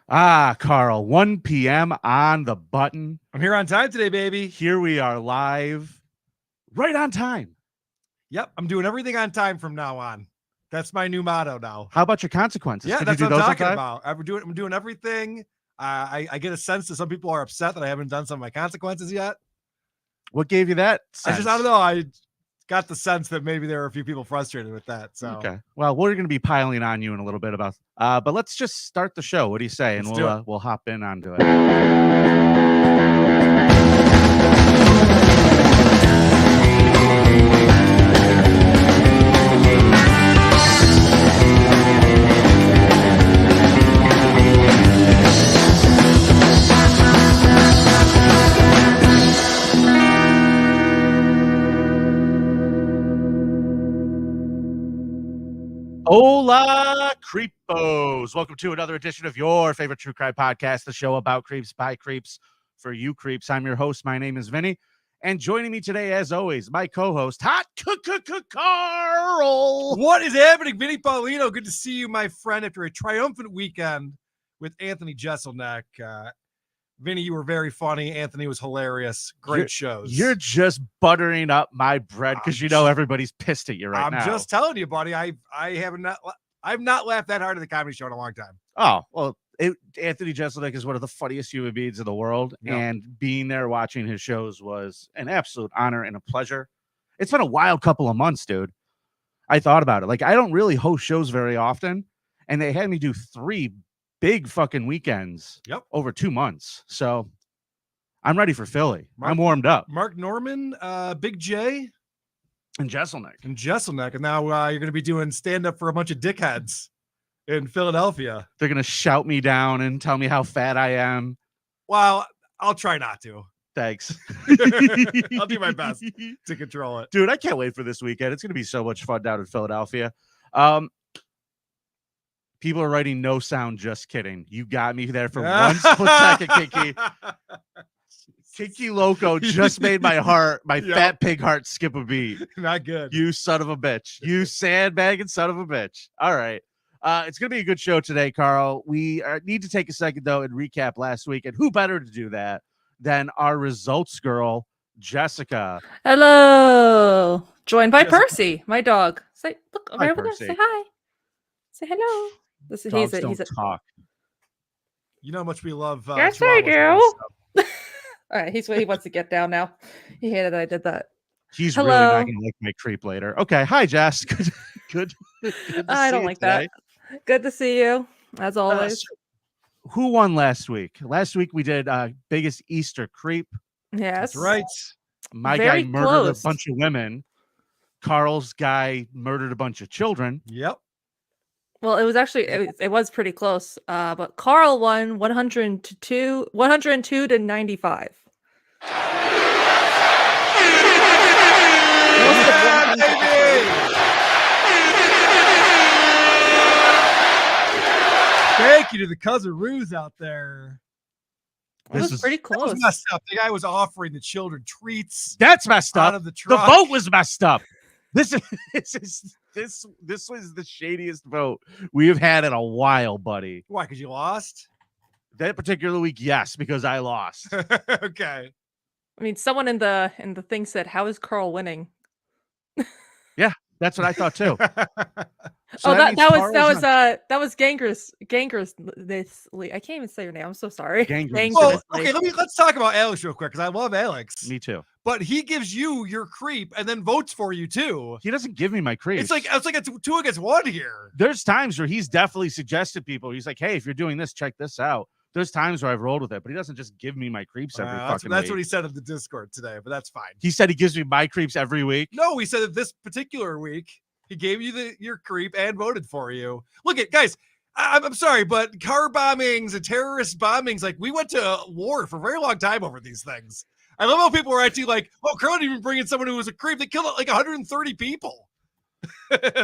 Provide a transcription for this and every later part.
Carl, 1 p.m. on the button. I'm here on time today, baby. Here we are live, right on time. Yep, I'm doing everything on time from now on. That's my new motto now. How about your consequences? Yeah, Could that's you do what I'm those talking about. I'm doing everything. I get a sense that some people are upset that I haven't done some of my consequences yet. What gave you that sense? I don't know. I got the sense that maybe there are a few people frustrated with that. So okay. Well, we're going to be piling on you in a little bit about, but let's just start the show. What do you say? And we'll hop in onto it. Hola, creepos. Welcome to another edition of your favorite true crime podcast, the show about creeps by creeps for you creeps. I'm your host. My name is Vinnie. And joining me today, as always, my co-host, Hot Carl. What is happening, Vinnie Paulino? Good to see you, my friend, after a triumphant weekend with Anthony Jeselnik. Vinny, you were very funny. Anthony was hilarious. Great shows. You're just buttering up my bread because you know everybody's pissed at you right now. I'm just telling you, buddy. I've not laughed that hard at the comedy show in a long time. Oh, well, Anthony Jeselnik is one of the funniest human beings in the world, and being there watching his shows was an absolute honor and a pleasure. It's been a wild couple of months, dude. I thought about it. Like, I don't really host shows very often, and they had me do 3 big fucking weekends over 2 months. So I'm ready for Philly. I'm warmed up. Mark Norman, Big J, and Jeselnik. And now you're going to be doing stand-up for a bunch of dickheads in Philadelphia. They're going to shout me down and tell me how fat I am. Well, I'll try not to. Thanks. I'll do my best to control it. Dude, I can't wait for this weekend. It's going to be so much fun down in Philadelphia. People are writing no sound, just kidding. You got me there for 1 split second, Kinky. Kinky Loco just made my fat pig heart skip a beat. Not good. You son of a bitch. You sandbagging son of a bitch. All right. It's going to be a good show today, Carl. We need to take a second, though, and recap last week. And who better to do that than our results girl, Jessica. Hello. Joined by Percy, my dog. Say, look over there. Say hi. Say hello. Dogs don't talk. You know how much we love. Yes, I do. All right, he wants to get down now. He hated that I did that. He's really not going to like my creep later. Okay, hi, Jess. Good. I don't like that. Good to see you, as always. Who won last week? Last week we did biggest Easter creep. Yes, that's right. My guy murdered a bunch of women. Carl's guy murdered a bunch of children. Yep. Well, it was actually it was pretty close. But Carl won 102 to 95. Thank you to the cousin-roos out there. This was pretty close. That was messed up. The guy was offering the children treats. That's messed up. Out of the truck. The vote was messed up. This was the shadiest vote we have had in a while, buddy. Why? Because you lost? That particular week, yes, because I lost. Okay. I mean, someone in the thing said, "How is Carl winning?" Yeah, that's what I thought too. So that was Gangers. This I can't even say your name. I'm so sorry. Well, okay, let's talk about Alex real quick because I love Alex. Me too. But he gives you your creep and then votes for you too. He doesn't give me my creep. It's like a 2 against 1 here. There's times where he's definitely suggested people. He's like, "Hey, if you're doing this, check this out." There's times where I've rolled with it, but he doesn't just give me my creeps every fucking week. That's what he said in the Discord today, but that's fine. He said he gives me my creeps every week. No, he said that this particular week he gave you your creep and voted for you. Look at guys. I'm sorry, but car bombings and terrorist bombings, like we went to war for a very long time over these things. I love how people are actually like, "Oh, Carl didn't even bring in someone who was a creep." They killed like 130 people.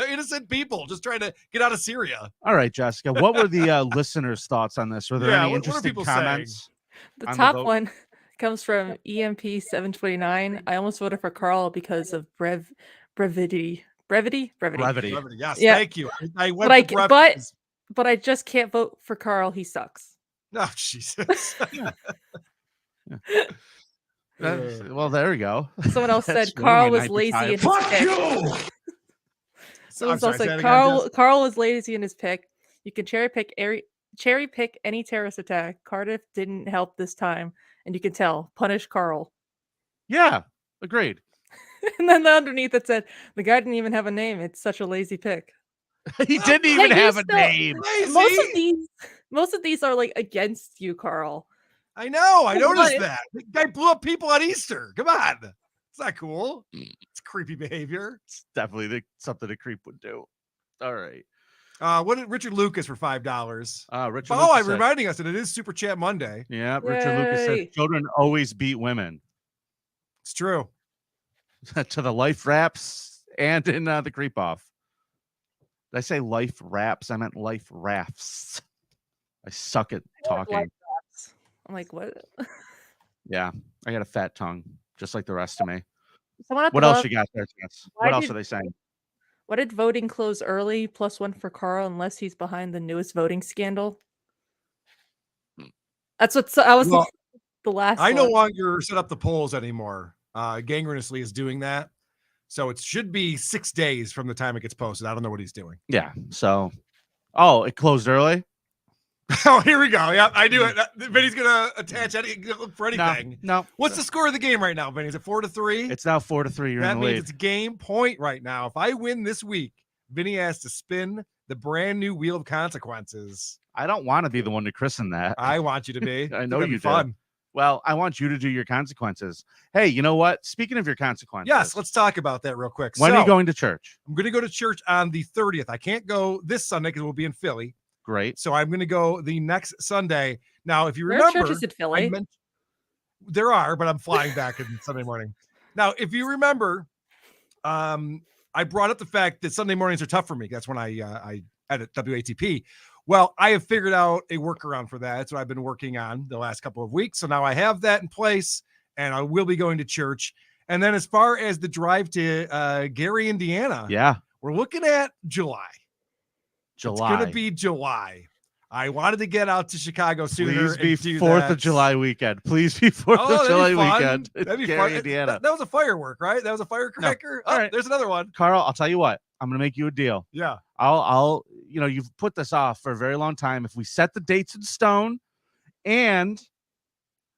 Innocent people just trying to get out of Syria. All right, Jessica, what were the listeners' thoughts on this? Were there any interesting comments? The top one comes from EMP729. I almost voted for Carl because of brevity. Yes, yeah. Thank you. I went but I just can't vote for Carl. He sucks. No, Jesus. Well, there we go. Someone else That's said one of my Carl was lazy 95. in his Fuck pick. you! Someone I'm sorry, else say said that again, Jess. Carl was lazy in his pick. You can cherry pick any terrorist attack. Cardiff didn't help this time, and you can tell. Punish Carl. Yeah, agreed. And then underneath it said the guy didn't even have a name. It's such a lazy pick. He didn't Hey, even you have a still- name. Lazy? Most of these are like against you, Carl. I know. I noticed What? that. The guy blew up people on Easter. Come on. It's not cool. It's creepy behavior. It's definitely something a creep would do. All right. What did Richard Lucas for $5? Richard Oh, Lucas I'm said, reminding us that it is Super Chat Monday. yeah, Richard Lucas said Yay. children always beat women. It's true. To the life raps and in the creep off. Did I say life raps? I meant life rafts. I suck at talking. Life raps. I'm like, what? Yeah, I got a fat tongue, just like the rest of me. Someone at What the else bottom- you got there, Jess? Why What else did- are they saying? Why did voting close early? +1 for Carl, unless he's behind the newest voting scandal. That's what I was. Well, the last. I no one. longer set up the polls anymore. Gangrenously is doing that. So it should be 6 days from the time it gets posted. I don't know what he's doing. Yeah. So, oh, it closed early. Oh, here we go. Yep, I do it. Vinny's gonna attach any look for No, anything. no. What's the score of the game right now, Vinny? Is it 4-3? It's now 4-3. You're That in the means lead. it's game point right now. If I win this week, Vinny has to spin the brand new wheel of consequences. I don't want to be the one to christen that. I want you to be. I know That'd be you do. fun. Well, I want you to do your consequences. Hey, you know what? Speaking of your consequences, Yes, let's talk about that real quick. When are you going to church? I'm going to go to church on the 30th. I can't go this Sunday because we'll be in Philly. Great. So I'm going to go the next Sunday. Now, if you There are remember, churches in I Philly. there are, but I'm flying back in Sunday morning. Now, if you remember, I brought up the fact that Sunday mornings are tough for me. That's when I edit WATP. Well, I have figured out a workaround for that. That's what I've been working on the last couple of weeks. So now I have that in place, and I will be going to church. And then as far as the drive to Gary, Indiana, Yeah. we're looking at July. July. It's going to be July. I wanted to get out to Chicago sooner. Please and be do 4th that. of July weekend. Please be 4th Oh, of that'd July be fun. weekend. That'd be Gary, fun. Indiana. That was a firework, right? That was a firecracker. All Oh, right. there's another one. Carl, I'll tell you what. I'm going to make you a deal. Yeah. I'll, you've put this off for a very long time. If we set the dates in stone and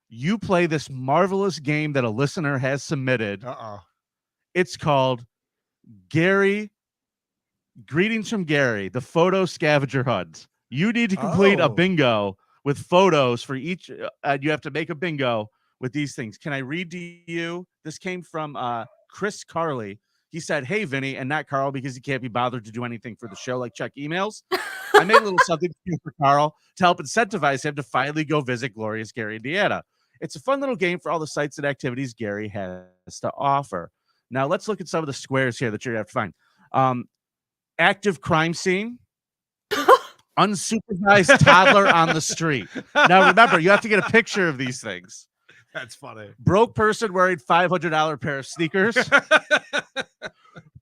you play this marvelous game that a listener has submitted, it's called Gary. Greetings from Gary, the photo scavenger hunt. You need to complete a Oh. bingo with photos for each. You have to make a bingo with these things. Can I read to you? This came from Chris Carley. He said, "Hey, Vinny," and not Carl because he can't be bothered to do anything for the show, like check emails. I made a little something for Carl to help incentivize him to finally go visit glorious Gary, Indiana. It's a fun little game for all the sites and activities Gary has to offer. Now, let's look at some of the squares here that you're going to have to find. Active crime scene. Unsupervised toddler on the street. Now, remember, you have to get a picture of these things. That's funny. Broke person wearing $500 pair of sneakers.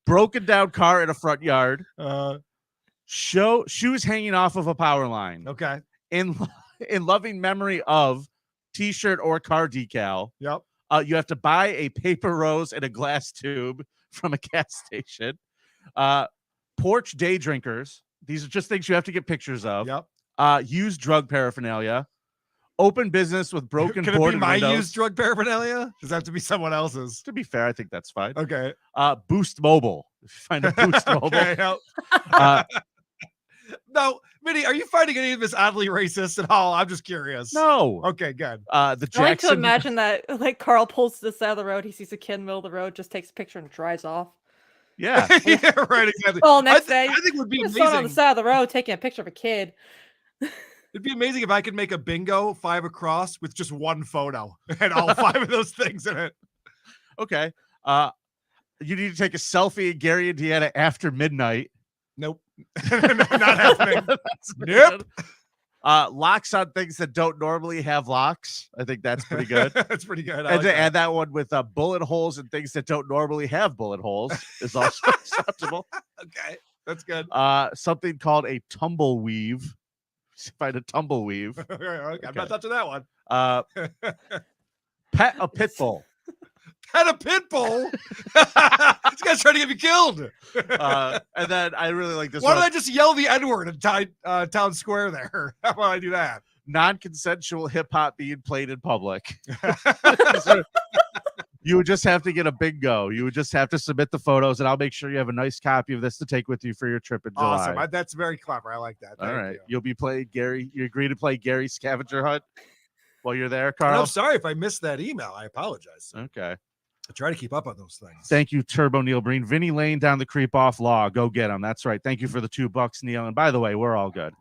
Broken down car in a front yard. Shoes hanging off of a power line. Okay. In loving memory of t-shirt or car decal. Yep. You have to buy a paper rose in a glass tube from a gas station. Porch day drinkers. These are just things you have to get pictures of. Yep. Used drug paraphernalia. Open business with broken Can it board be and my windows. used drug paraphernalia? Does that have to be someone else's? To be fair, I think that's fine. Okay. Boost Mobile. If you find a Boost Mobile. Okay, yep. Now, Vinny, are you finding any of this oddly racist at all? I'm just curious. No. Okay, good. The I like to Jackson. imagine that like Carl pulls to the side of the road, he sees a kid in the middle of the road, just takes a picture and drives off. Yeah. Yeah, right, exactly. Well, next day, I think it would be there's someone on the amazing. side of the road taking a picture of a kid. It'd be amazing if I could make a bingo 5 across with just one photo and all 5 of those things in it. Okay. You need to take a selfie in Gary, Indiana after midnight. Nope. Not happening. That's pretty Nope. good. Locks on things that don't normally have locks. I think that's pretty good. That's pretty good. I And like to that. add that one with bullet holes and things that don't normally have bullet holes is also acceptable. Okay, that's good. Something called a tumbleweave. Find a tumbleweave. Okay, I'm not touching that one. Pet a pit bull. Pet a pit bull? This guy's trying to get me killed. And then I really like this Why one. don't I just yell the N-word in town square there? How about I do that? Non-consensual hip hop being played in public. You would just have to get a bingo. You would just have to submit the photos, and I'll make sure you have a nice copy of this to take with you for your trip in July. Awesome. That's very clever. I like that. All right. You. You'll be playing Gary. You agree to play Gary Scavenger Hunt while you're there, Carl? And I'm sorry if I missed that email. I apologize. Okay. I try to keep up on those things. Thank you, Turbo Neil Breen. Vinny laying down the creep off law. Go get him. That's right. Thank you for the $2, Neil. And by the way, we're all good.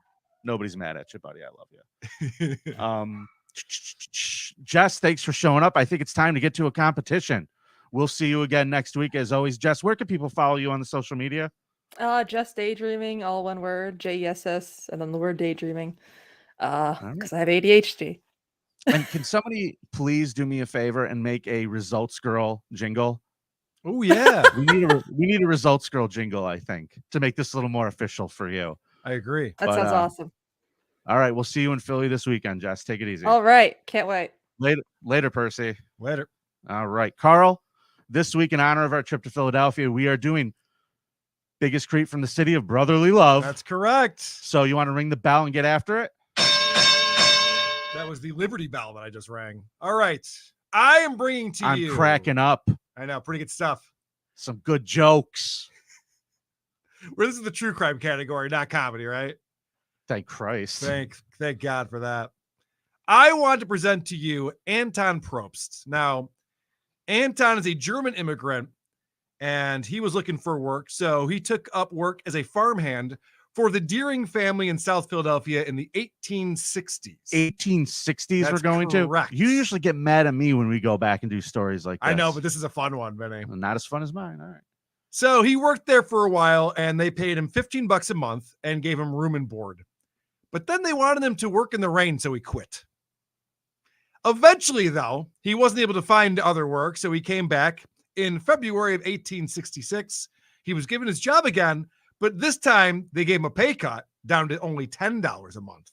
Nobody's mad at you, buddy. I love you. Jess, thanks for showing up. I think it's time to get to a competition. We'll see you again next week. As always, Jess, where can people follow you on the social media? Just daydreaming, all one word, JESS, and then the word daydreaming. Because I have ADHD. And can somebody please do me a favor and make a Results Girl jingle? Oh yeah, we need a Results Girl jingle, I think, to make this a little more official for you. I agree. That sounds awesome. All right, we'll see you in Philly this weekend, Jess. Take it easy. All right, can't wait. Later, Percy. Later. All right, Carl. This week, in honor of our trip to Philadelphia, we are doing Biggest Creep from the City of Brotherly Love. That's correct. So you want to ring the bell and get after it? That was the Liberty Bell that I just rang. All right. I am bringing to you. I'm cracking up. I know. Pretty good stuff. Some good jokes. Well, this is the true crime category, not comedy, right? Thank Christ. Thank God for that. I want to present to you Anton Probst. Now, Anton is a German immigrant, and he was looking for work. So he took up work as a farmhand for the Deering family in South Philadelphia in the 1860s. 1860s That's we're going correct. to? You usually get mad at me when we go back and do stories like this. I know, but this is a fun one, Vinny. Not as fun as mine. All right. So he worked there for a while, and they paid him $15 a month and gave him room and board. But then they wanted him to work in the rain, so he quit. Eventually, though, he wasn't able to find other work, so he came back. In February of 1866, he was given his job again, but this time they gave him a pay cut down to only $10 a month.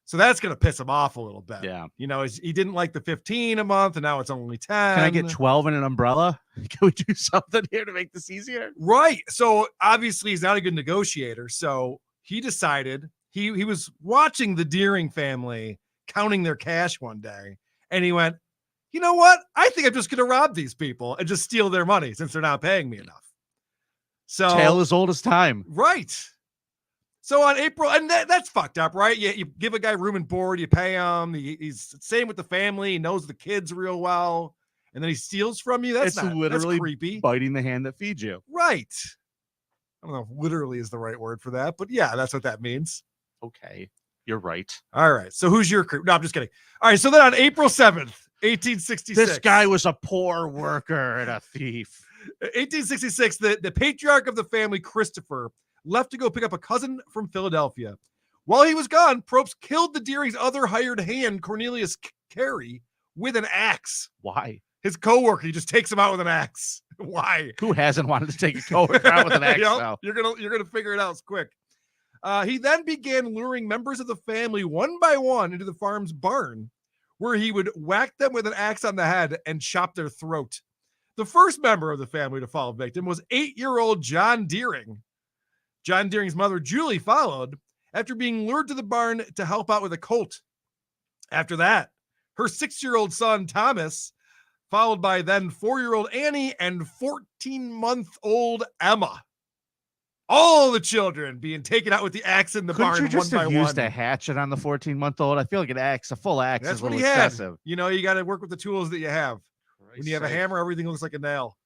So that's going to piss him off a little bit. Yeah. You know, he didn't like the 15 a month, and now it's only 10. Can I get 12 and an umbrella? Can we do something here to make this easier? Right. So obviously he's not a good negotiator. So he decided he was watching the Deering family counting their cash one day, and he went, you know what? I think I'm just going to rob these people and just steal their money since they're not paying me enough. So tale as old as time. Right. So on April, and that's fucked up, right? You give a guy room and board, you pay him. He's same with the family. He knows the kids real well, and then he steals from you. That's literally creepy. Biting the hand that feeds you. Right. I don't know if literally is the right word for that, but yeah, that's what that means. Okay. You're right. All right. So who's your creep? No, I'm just kidding. All right. So then on April 7th, 1866. This guy was a poor worker and a thief. 1866, the patriarch of the family, Christopher, left to go pick up a cousin from Philadelphia. While he was gone, Probst killed the Deering's other hired hand, Cornelius Carey, with an axe. Why? His coworker, he just takes him out with an axe. Why? Who hasn't wanted to take a coworker out with an axe? Now? You're gonna figure it out quick. He then began luring members of the family one by one into the farm's barn, where he would whack them with an axe on the head and chop their throat. The first member of the family to fall victim was 8-year-old John Deering. John Deering's mother, Julie, followed after being lured to the barn to help out with a colt. After that, her 6-year-old son, Thomas, followed by then 4-year-old Annie and 14-month-old Emma. All the children being taken out with the axe in the barn Couldn't you just one by have one. used a hatchet on the 14-month-old? I feel like a full axe That's is a what little he had. excessive. You know, you got to work with the tools that you have. When you have a hammer, everything looks like a nail.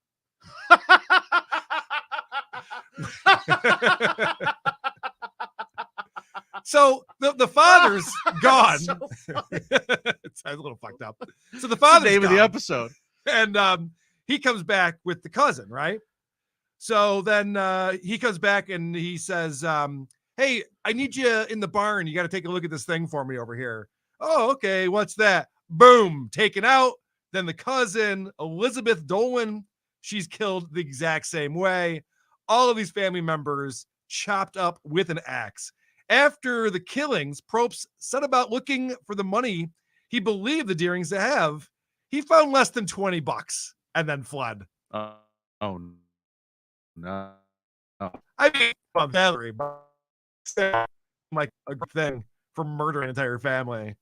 So the father's gone. It's a little fucked up. So the father's name gone, of the episode. And he comes back with the cousin, right? So then he comes back and he says, hey, I need you in the barn. You got to take a look at this thing for me over here. Oh, okay. What's that? Boom. Taken out. Then the cousin, Elizabeth Dolan, she's killed the exact same way. All of these family members chopped up with an axe. After the killings, Probst set about looking for the money he believed the Deerings to have. He found less than $20 and then fled. Oh no. I mean, Valerie, like a good thing for murdering an entire family.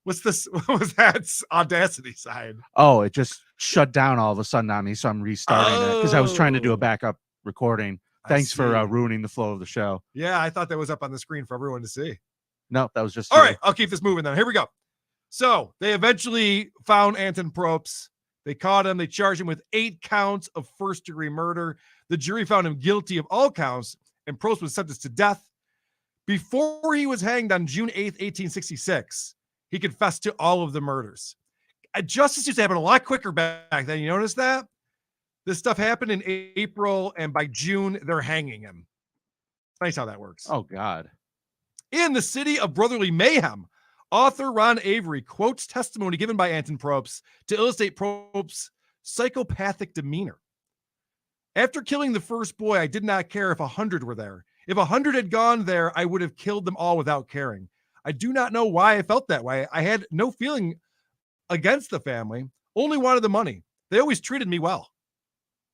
What's this? What was that audacity side? Oh, it just shut down all of a sudden on me, so I'm restarting it because I was trying to do a backup recording. Thanks for ruining the flow of the show. Yeah, I thought that was up on the screen for everyone to see. No, that was just all right. I'll keep this moving then. Here we go. So they eventually found Anton Probst. They caught him. They charged him with 8 counts of first-degree murder. The jury found him guilty of all counts, and Probst was sentenced to death. Before he was hanged on June 8th, 1866, he confessed to all of the murders. Justice used to happen a lot quicker back then. You notice that? This stuff happened in April, and by June, they're hanging him. It's nice how that works. Oh, God. In The City of Brotherly Mayhem, author Ron Avery quotes testimony given by Anton Probst to illustrate Probst's psychopathic demeanor. After killing the first boy, I did not care if 100 were there. If 100 had gone there, I would have killed them all without caring. I do not know why I felt that way. I had no feeling against the family, only wanted the money. They always treated me well.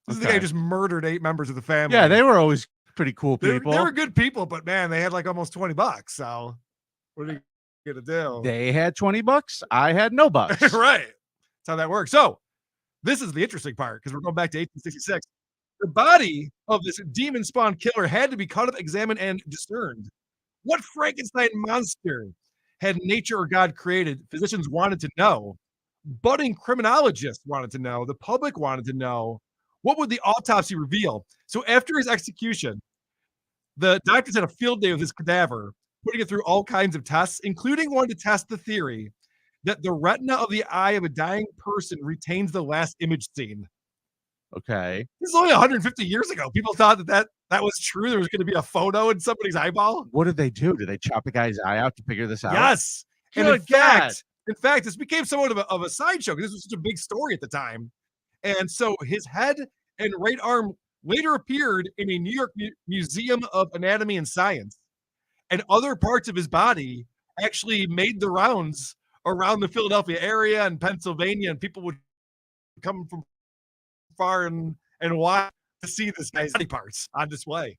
This is the guy who just murdered 8 members of the family. Yeah, they were always pretty cool people. They were good people, but man, they had like almost $20. So what are you gonna do? They had $20. I had no bucks. Right. That's how that works. So this is the interesting part because we're going back to 1866. The body of this demon spawn killer had to be cut up, examined, and discerned. What Frankenstein monster had nature or God created? Physicians wanted to know. Budding criminologists wanted to know. The public wanted to know. What would the autopsy reveal? So after his execution, the doctors had a field day with his cadaver, putting it through all kinds of tests, including one to test the theory that the retina of the eye of a dying person retains the last image seen. Okay. This is only 150 years ago. People thought that was true. There was going to be a photo in somebody's eyeball. What did they do? Did they chop the guy's eye out to figure this out? Yes. And in fact, this became somewhat of a sideshow because this was such a big story at the time. And so his head and right arm later appeared in a New York Museum of Anatomy and Science. And other parts of his body actually made the rounds around the Philadelphia area and Pennsylvania, and people would come from far and wide to see this guy's body parts on display.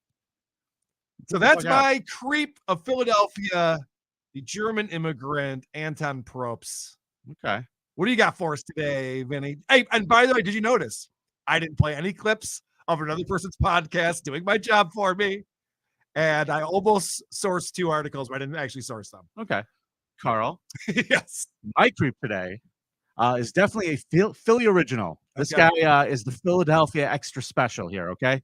So that's my creep of Philadelphia, the German immigrant Anton Probst. Okay. What do you got for us today, Vinny? Hey, and by the way, did you notice I didn't play any clips of another person's podcast doing my job for me? And I almost sourced 2 articles, but I didn't actually source them. Okay. Carl. Yes. My creep today is definitely a Philly original. This guy is the Philadelphia extra special here, okay?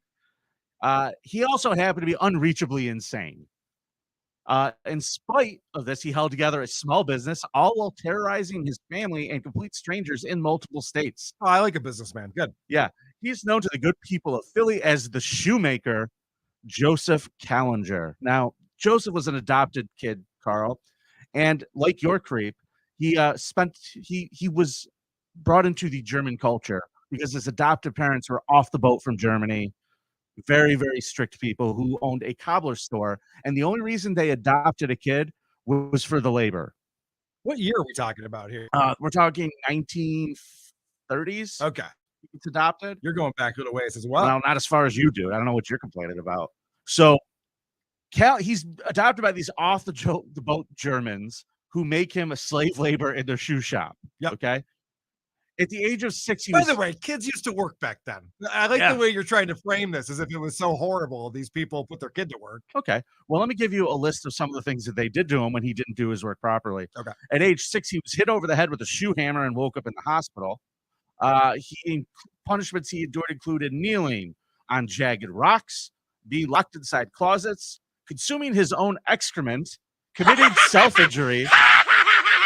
He also happened to be unreachably insane. In spite of this, he held together a small business, all while terrorizing his family and complete strangers in multiple states. Oh, I like a businessman. Good. Yeah. He's known to the good people of Philly as the shoemaker, Joseph Callinger. Now, Joseph was an adopted kid, Carl, and like your creep, he was brought into the German culture because his adoptive parents were off the boat from Germany. Very, very strict people who owned a cobbler store. And the only reason they adopted a kid was for the labor. What year are we talking about here? We're talking 1930s. Okay. It's adopted. You're going back to the ways as well. Well, not as far as you do. I don't know what you're complaining about. So he's adopted by these off the boat Germans who make him a slave labor in their shoe shop. Yep. Okay. At the age of 6, By the way, kids used to work back then. I like the way you're trying to frame this as if it was so horrible. These people put their kid to work. Okay. Well, let me give you a list of some of the things that they did to him when he didn't do his work properly. Okay. At age 6, he was hit over the head with a shoe hammer and woke up in the hospital. Punishments he endured included kneeling on jagged rocks, being locked inside closets, consuming his own excrement, committing self-injury,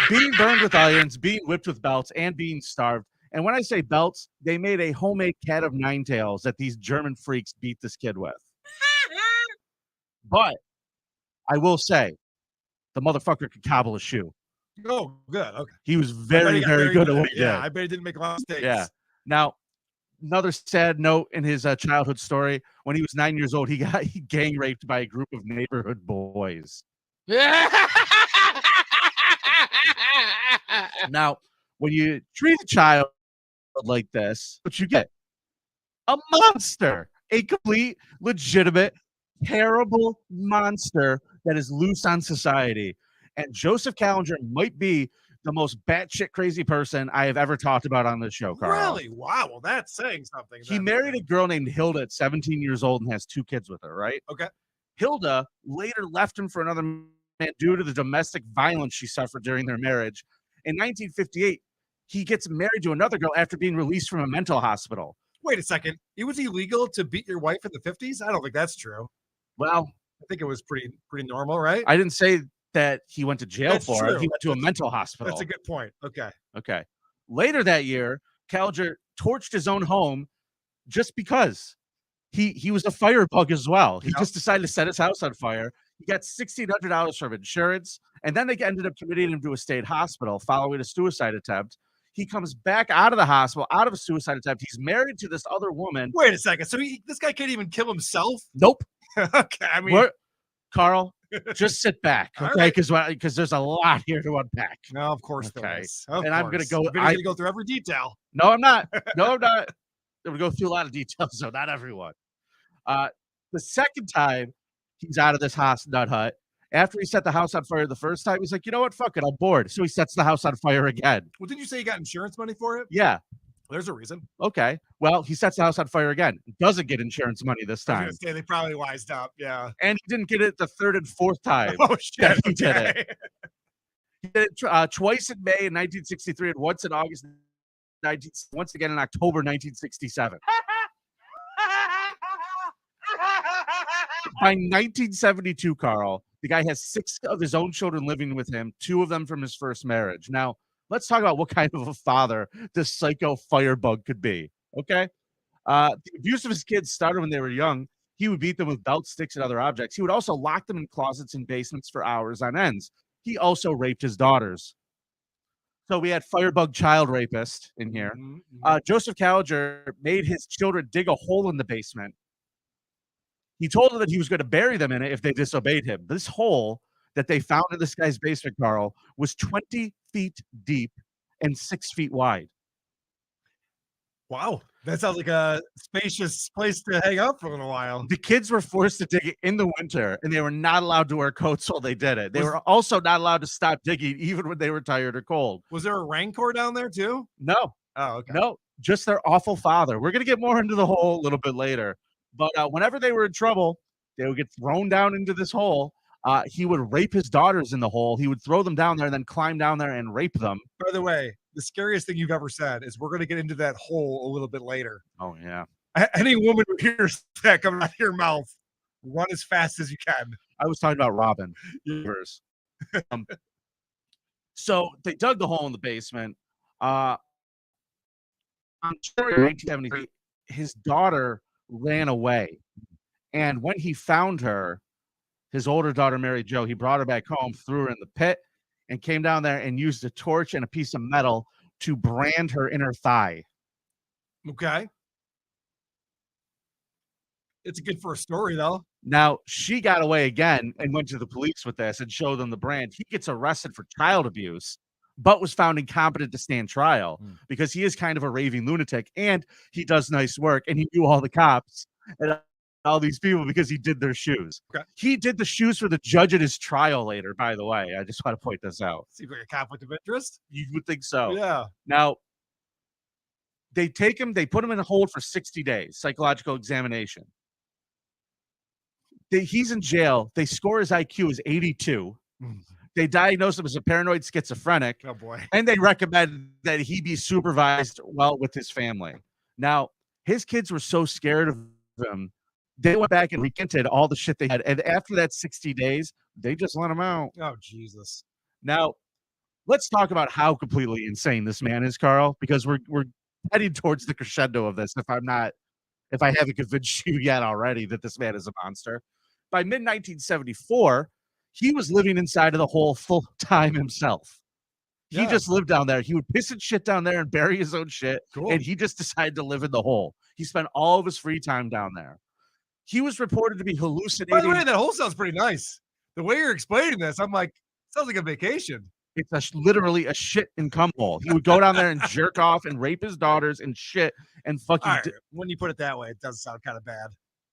being burned with irons, being whipped with belts, and being starved. And when I say belts, they made a homemade cat of 9 tails that these German freaks beat this kid with. But I will say, the motherfucker could cobble a shoe. Oh, good. Okay. He was very, very good at what he did. Yeah, I bet he didn't make a lot of mistakes. Yeah. Now Another sad note in his childhood story: when he was 9 years old, he got gang raped by a group of neighborhood boys. Now, when you treat a child like this, what you get? A monster, a complete, legitimate, terrible monster that is loose on society. And Joseph Callinger might be the most batshit crazy person I have ever talked about on this show, Carl. Really? Wow. Well, that's saying something. He then. married a girl named Hilda at 17 years old and has 2 kids with her, right? Okay. Hilda later left him for another man due to the domestic violence she suffered during their marriage. In 1958, he gets married to another girl after being released from a mental hospital. Wait a second. It was illegal to beat your wife in the 50s? I don't think that's true. Well, I think it was pretty normal, right? I didn't say that he went to jail That's for true. it. He went to a mental hospital. That's a good point. Okay. Okay. Later that year, Callinger torched his own home just because he was a firebug as well. He just decided to set his house on fire. He got $1,600 from insurance, and then they ended up committing him to a state hospital following a suicide attempt. He comes back out of the hospital, out of a suicide attempt. He's married to this other woman. Wait a second. So this guy can't even kill himself? Nope. Okay. I mean, Carl, just sit back, All okay? Because there's a lot here to unpack. no, of course there Okay. is. Of And I'm gonna course. go- You're gonna go through every detail. No, I'm not. No, I'm not. I'm gonna go through a lot of details, so not everyone. The second time he's out of this nut hut, after he set the house on fire the first time, he's like, you know what? Fuck it, I'm bored. So he sets the house on fire again. Well, didn't you say you got insurance money for it? Yeah. There's a reason. Okay. Well, he sets the house on fire again. Doesn't get insurance money this I was time. gonna say they probably wised up. Yeah. And he didn't get it the third and fourth time. Oh shit. that he did it. Okay. He did it twice in May in 1963 and once in August, once again in October 1967. By 1972, Carl, the guy has 6 of his own children living with him, 2 of them from his first marriage. Now, let's talk about what kind of a father this psycho firebug could be, okay? The abuse of his kids started when they were young. He would beat them with belt sticks and other objects. He would also lock them in closets and basements for hours on ends. He also raped his daughters. So we had firebug child rapist in here. Mhm, mhm. Joseph Callinger made his children dig a hole in the basement. He told them that he was going to bury them in it if they disobeyed him. This hole that they found in this guy's basement, Carl, was 20 feet deep and 6 feet wide. Wow. That sounds like a spacious place to hang out for a little while. The kids were forced to dig it in the winter, and they were not allowed to wear coats while they did it. They Was- were also not allowed to stop digging, even when they were tired or cold. Was there a rancor down there too? No, Oh, okay. no, just their awful father. We're going to get more into the hole a little bit later. But whenever they were in trouble, they would get thrown down into this hole. He would rape his daughters in the hole. He would throw them down there and then climb down there and rape them. By the way, the scariest thing you've ever said is we're going to get into that hole a little bit later. Oh, yeah. Any woman who hears that coming out of your mouth, run as fast as you can. I was talking about Robin. So they dug the hole in the basement. On January 1973, his daughter ran away. And when he found her, his older daughter, Mary Jo, he brought her back home, threw her in the pit, and came down there and used a torch and a piece of metal to brand her inner thigh. Okay. It's good for a story, though. Now, she got away again and went to the police with this and showed them the brand. He gets arrested for child abuse, but was found incompetent to stand trial because he is kind of a raving lunatic and he does nice work and he knew all the cops and all these people because he did their shoes. Okay. He did the shoes for the judge at his trial later, by the way. I just want to point this out. Seems like a conflict of interest. You would think so. Yeah. Now, they take him, they put him in a hold for 60 days, psychological examination. He's in jail. They score his IQ as 82. They diagnose him as a paranoid schizophrenic. Oh, boy. And they recommend that he be supervised well with his family. Now, his kids were so scared of him, they went back and recanted all the shit they had. And after that 60 days, they just let him out. Oh, Jesus. Now, let's talk about how completely insane this man is, Carl, because we're heading towards the crescendo of this. If I haven't convinced you yet already that this man is a monster. By mid-1974, he was living inside of the hole full time himself. He just lived down there. He would piss and shit down there and bury his own shit. Cool. And he just decided to live in the hole. He spent all of his free time down there. He was reported to be hallucinating. By the way, that hole sounds pretty nice. The way you're explaining this, I'm like, sounds like a vacation. It's literally a shit and cum hole. He would go down there and jerk off and rape his daughters and shit and fucking. Right. When you put it that way, it does sound kind of bad.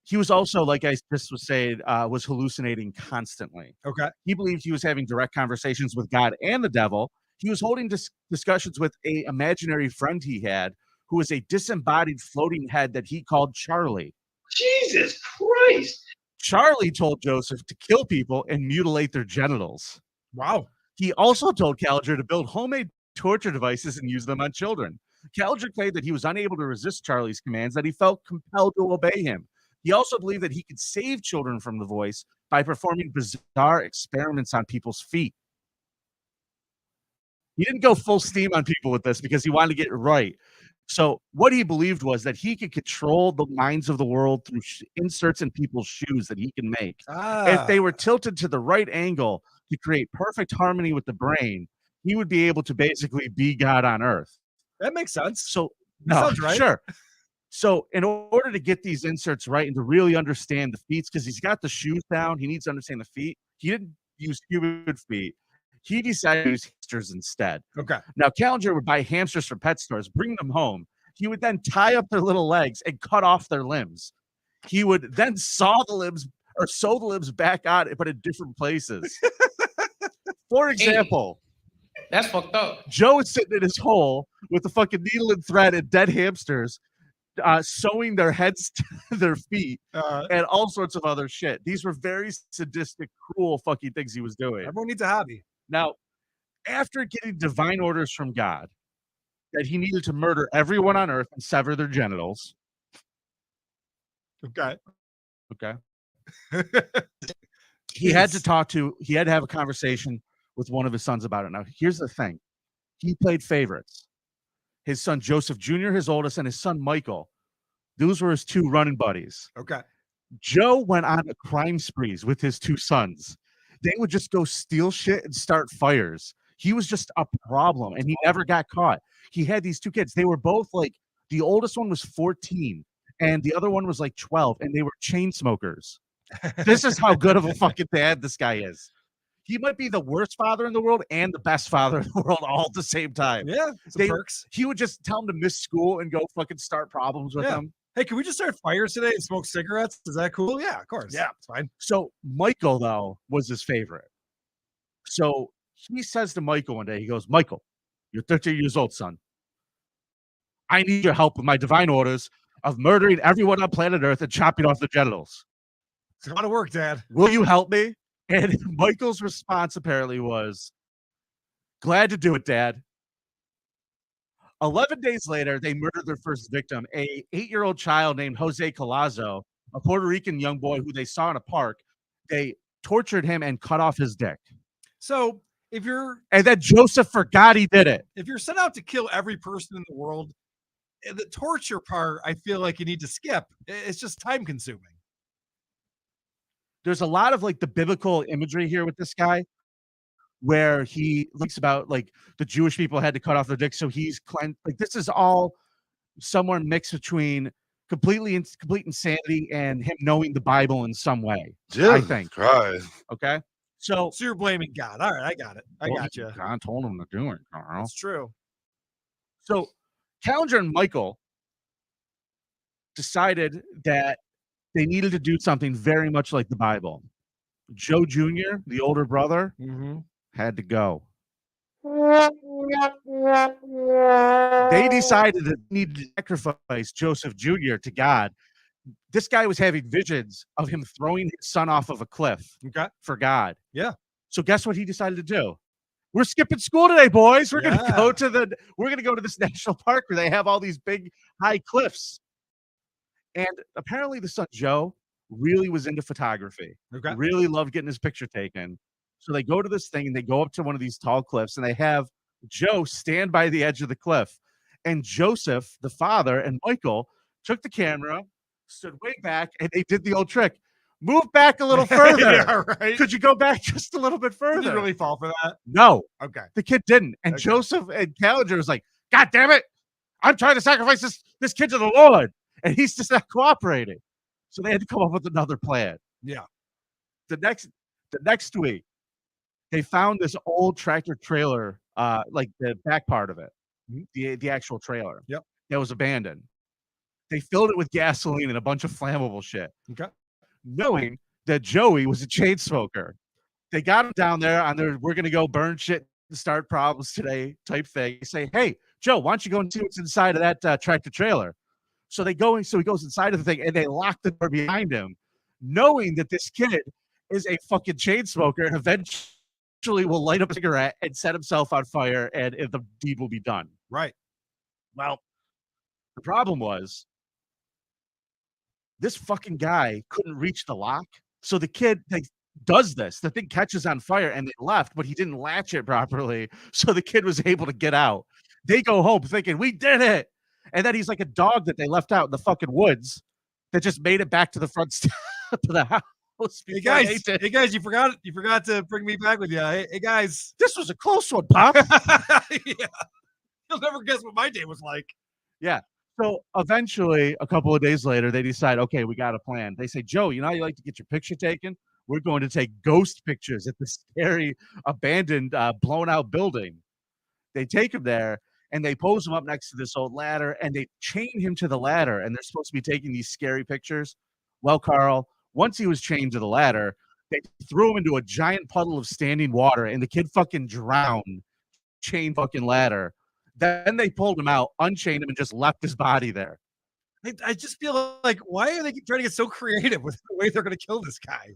He was also, like I just was saying, was hallucinating constantly. Okay. He believed he was having direct conversations with God and the devil. He was holding discussions with a imaginary friend he had, who was a disembodied floating head that he called Charlie. Jesus Christ. Charlie told Joseph to kill people and mutilate their genitals. Wow. He also told Caliger to build homemade torture devices and use them on children. Caliger claimed that he was unable to resist Charlie's commands, that he felt compelled to obey him. He also believed that he could save children from the voice by performing bizarre experiments on people's feet. He didn't go full steam on people with this because he wanted to get it right. So what he believed was that he could control the minds of the world through inserts in people's shoes that he can make. If they were tilted to the right angle to create perfect harmony with the brain, he would be able to basically be God on earth. That makes sense. So sounds right. Sure. So in order to get these inserts right and to really understand the feet, because he's got the shoes down, he needs to understand the feet. He didn't use human feet. He decided to use hamsters instead. Okay. Now, Caliger would buy hamsters from pet stores, bring them home. He would then tie up their little legs and cut off their limbs. He would then sew the limbs back on, but in different places. For example, that's fucked up. Joe is sitting in his hole with a fucking needle and thread and dead hamsters, sewing their heads to their feet and all sorts of other shit. These were very sadistic, cruel fucking things he was doing. Everyone needs a hobby. Now, after getting divine orders from God that he needed to murder everyone on earth and sever their genitals. Okay. He had to have a conversation with one of his sons about it. Now, here's the thing. He played favorites. His son Joseph Jr., his oldest, and his son Michael. Those were his two running buddies. Okay. Joe went on crime sprees with his two sons. They would just go steal shit and start fires. He was just a problem, and he never got caught. He had these two kids. They were both like, the oldest one was 14, and the other one was like 12, and they were chain smokers. This is how good of a fucking dad this guy is. He might be the worst father in the world and the best father in the world all at the same time. Yeah, perks. He would just tell him to miss school and go fucking start problems with them. Hey, can we just start fires today and smoke cigarettes? Is that cool? Yeah, of course. Yeah, it's fine. So Michael, though, was his favorite. So he says to Michael one day, he goes, Michael, you're 13 years old, son. I need your help with my divine orders of murdering everyone on planet Earth and chopping off their genitals. It's a lot of work, Dad. Will you help me? And Michael's response apparently was, glad to do it, Dad. 11 days later, they murdered their first victim, a 8-year-old child named Jose Colazo, a Puerto Rican young boy who they saw in a park. They tortured him and cut off his dick. So and then Joseph forgot he did it. If you're set out to kill every person in the world, the torture part, I feel like you need to skip. It's just time consuming. There's a lot of like the biblical imagery here with this guy, where he thinks about like the Jewish people had to cut off their dicks, so he's cleansed. Like this is all somewhere mixed between complete insanity and him knowing the Bible in some way. I think. Christ. Okay, so you're blaming God. All right, I got it. I got you. God told him to do it, Carl. That's true. So Caliger and Michael decided that they needed to do something very much like the Bible. Joe Jr., the older brother, had to go. They decided that they needed to sacrifice Joseph Jr. to God. This guy was having visions of him throwing his son off of a cliff for God. Yeah. So guess what he decided to do? We're skipping school today, boys. We're gonna go to this national park where they have all these big high cliffs. And apparently the son Joe really was into photography. Really loved getting his picture taken. So they go to this thing and they go up to one of these tall cliffs and they have Joe stand by the edge of the cliff. And Joseph, the father, and Michael took the camera, stood way back, and they did the old trick. Move back a little further. Yeah, right. Could you go back just a little bit Did further? you really fall for that? No, Okay. the kid didn't. And Okay. Joseph and Callinger was like, God damn it. I'm trying to sacrifice this kid to the Lord. And he's just not cooperating. So they had to come up with another plan. Yeah. The next week, they found this old tractor trailer, like the back part of it, the actual trailer. Yep. That was abandoned. They filled it with gasoline and a bunch of flammable shit, Okay. knowing that Joey was a chain smoker. They got him down there on their "we're gonna go burn shit and start problems today" type thing. They say, "Hey, Joe, why don't you go and see what's inside of that tractor trailer?" So he goes inside of the thing and they lock the door behind him, knowing that this kid is a fucking chain smoker and eventually will light up a cigarette and set himself on fire, and the deed will be done. Right. Well, the problem was this fucking guy couldn't reach the lock. So the kid does this. The thing catches on fire and they left, but he didn't latch it properly. So the kid was able to get out. They go home thinking, we did it. And then he's like a dog that they left out in the fucking woods that just made it back to the front step of the house. Hey guys, you forgot to bring me back with you. Hey guys. This was a close one, Pop. Yeah. You'll never guess what my day was like. Yeah. So eventually, a couple of days later, they decide, okay, we got a plan. They say, Joe, you know how you like to get your picture taken? We're going to take ghost pictures at the scary, abandoned, blown out building. They take him there and they pose him up next to this old ladder and they chain him to the ladder. And they're supposed to be taking these scary pictures. Well, Carl, once he was chained to the ladder, they threw him into a giant puddle of standing water and the kid fucking drowned, chain fucking ladder. Then they pulled him out, unchained him, and just left his body there. I just feel like, why are they trying to get so creative with the way they're going to kill this guy?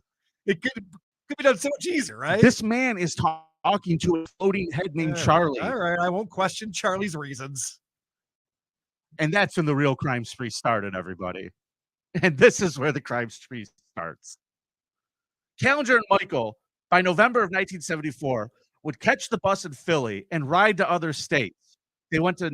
It could be done so much easier, right? This man is talking to a floating head named Charlie. All right, I won't question Charlie's reasons. And that's when the real crime spree started, everybody. And this is where the crime spree starts. Callinger and Michael, by November of 1974, would catch the bus in Philly and ride to other states. They went to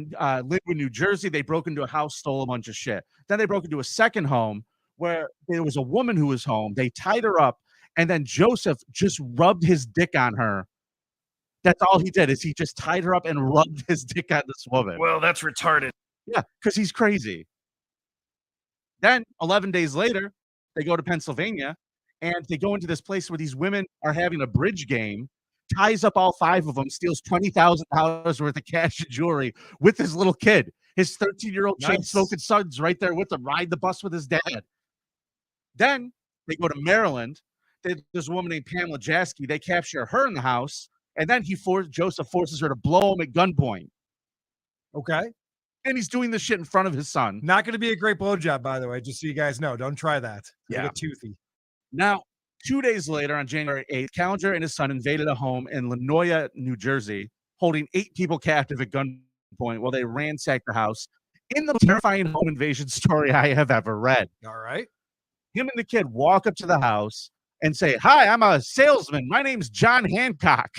live in New Jersey. They broke into a house, stole a bunch of shit. Then they broke into a second home where there was a woman who was home. They tied her up, and then Joseph just rubbed his dick on her. That's all he did, is he just tied her up and rubbed his dick on this woman. Well, that's retarded. Yeah, because he's crazy. Then 11 days later, they go to Pennsylvania, and they go into this place where these women are having a bridge game, ties up all 5 of them, steals $20,000 worth of cash and jewelry with his little kid. His 13-year-old chain-smoking son's right there with him, ride the bus with his dad. Then they go to Maryland. There's a woman named Pamela Jaski. They capture her in the house, and then Joseph forces her to blow him at gunpoint. Okay. And he's doing this shit in front of his son. Not going to be a great blowjob, by the way, just so you guys know. Don't try that. Yeah. Get toothy. Now, 2 days later, on January 8th, Callinger and his son invaded a home in Lanoya, New Jersey, holding 8 people captive at gunpoint while they ransacked the house in the most terrifying home invasion story I have ever read. All right. Him and the kid walk up to the house and say, "Hi, I'm a salesman. My name's John Hancock."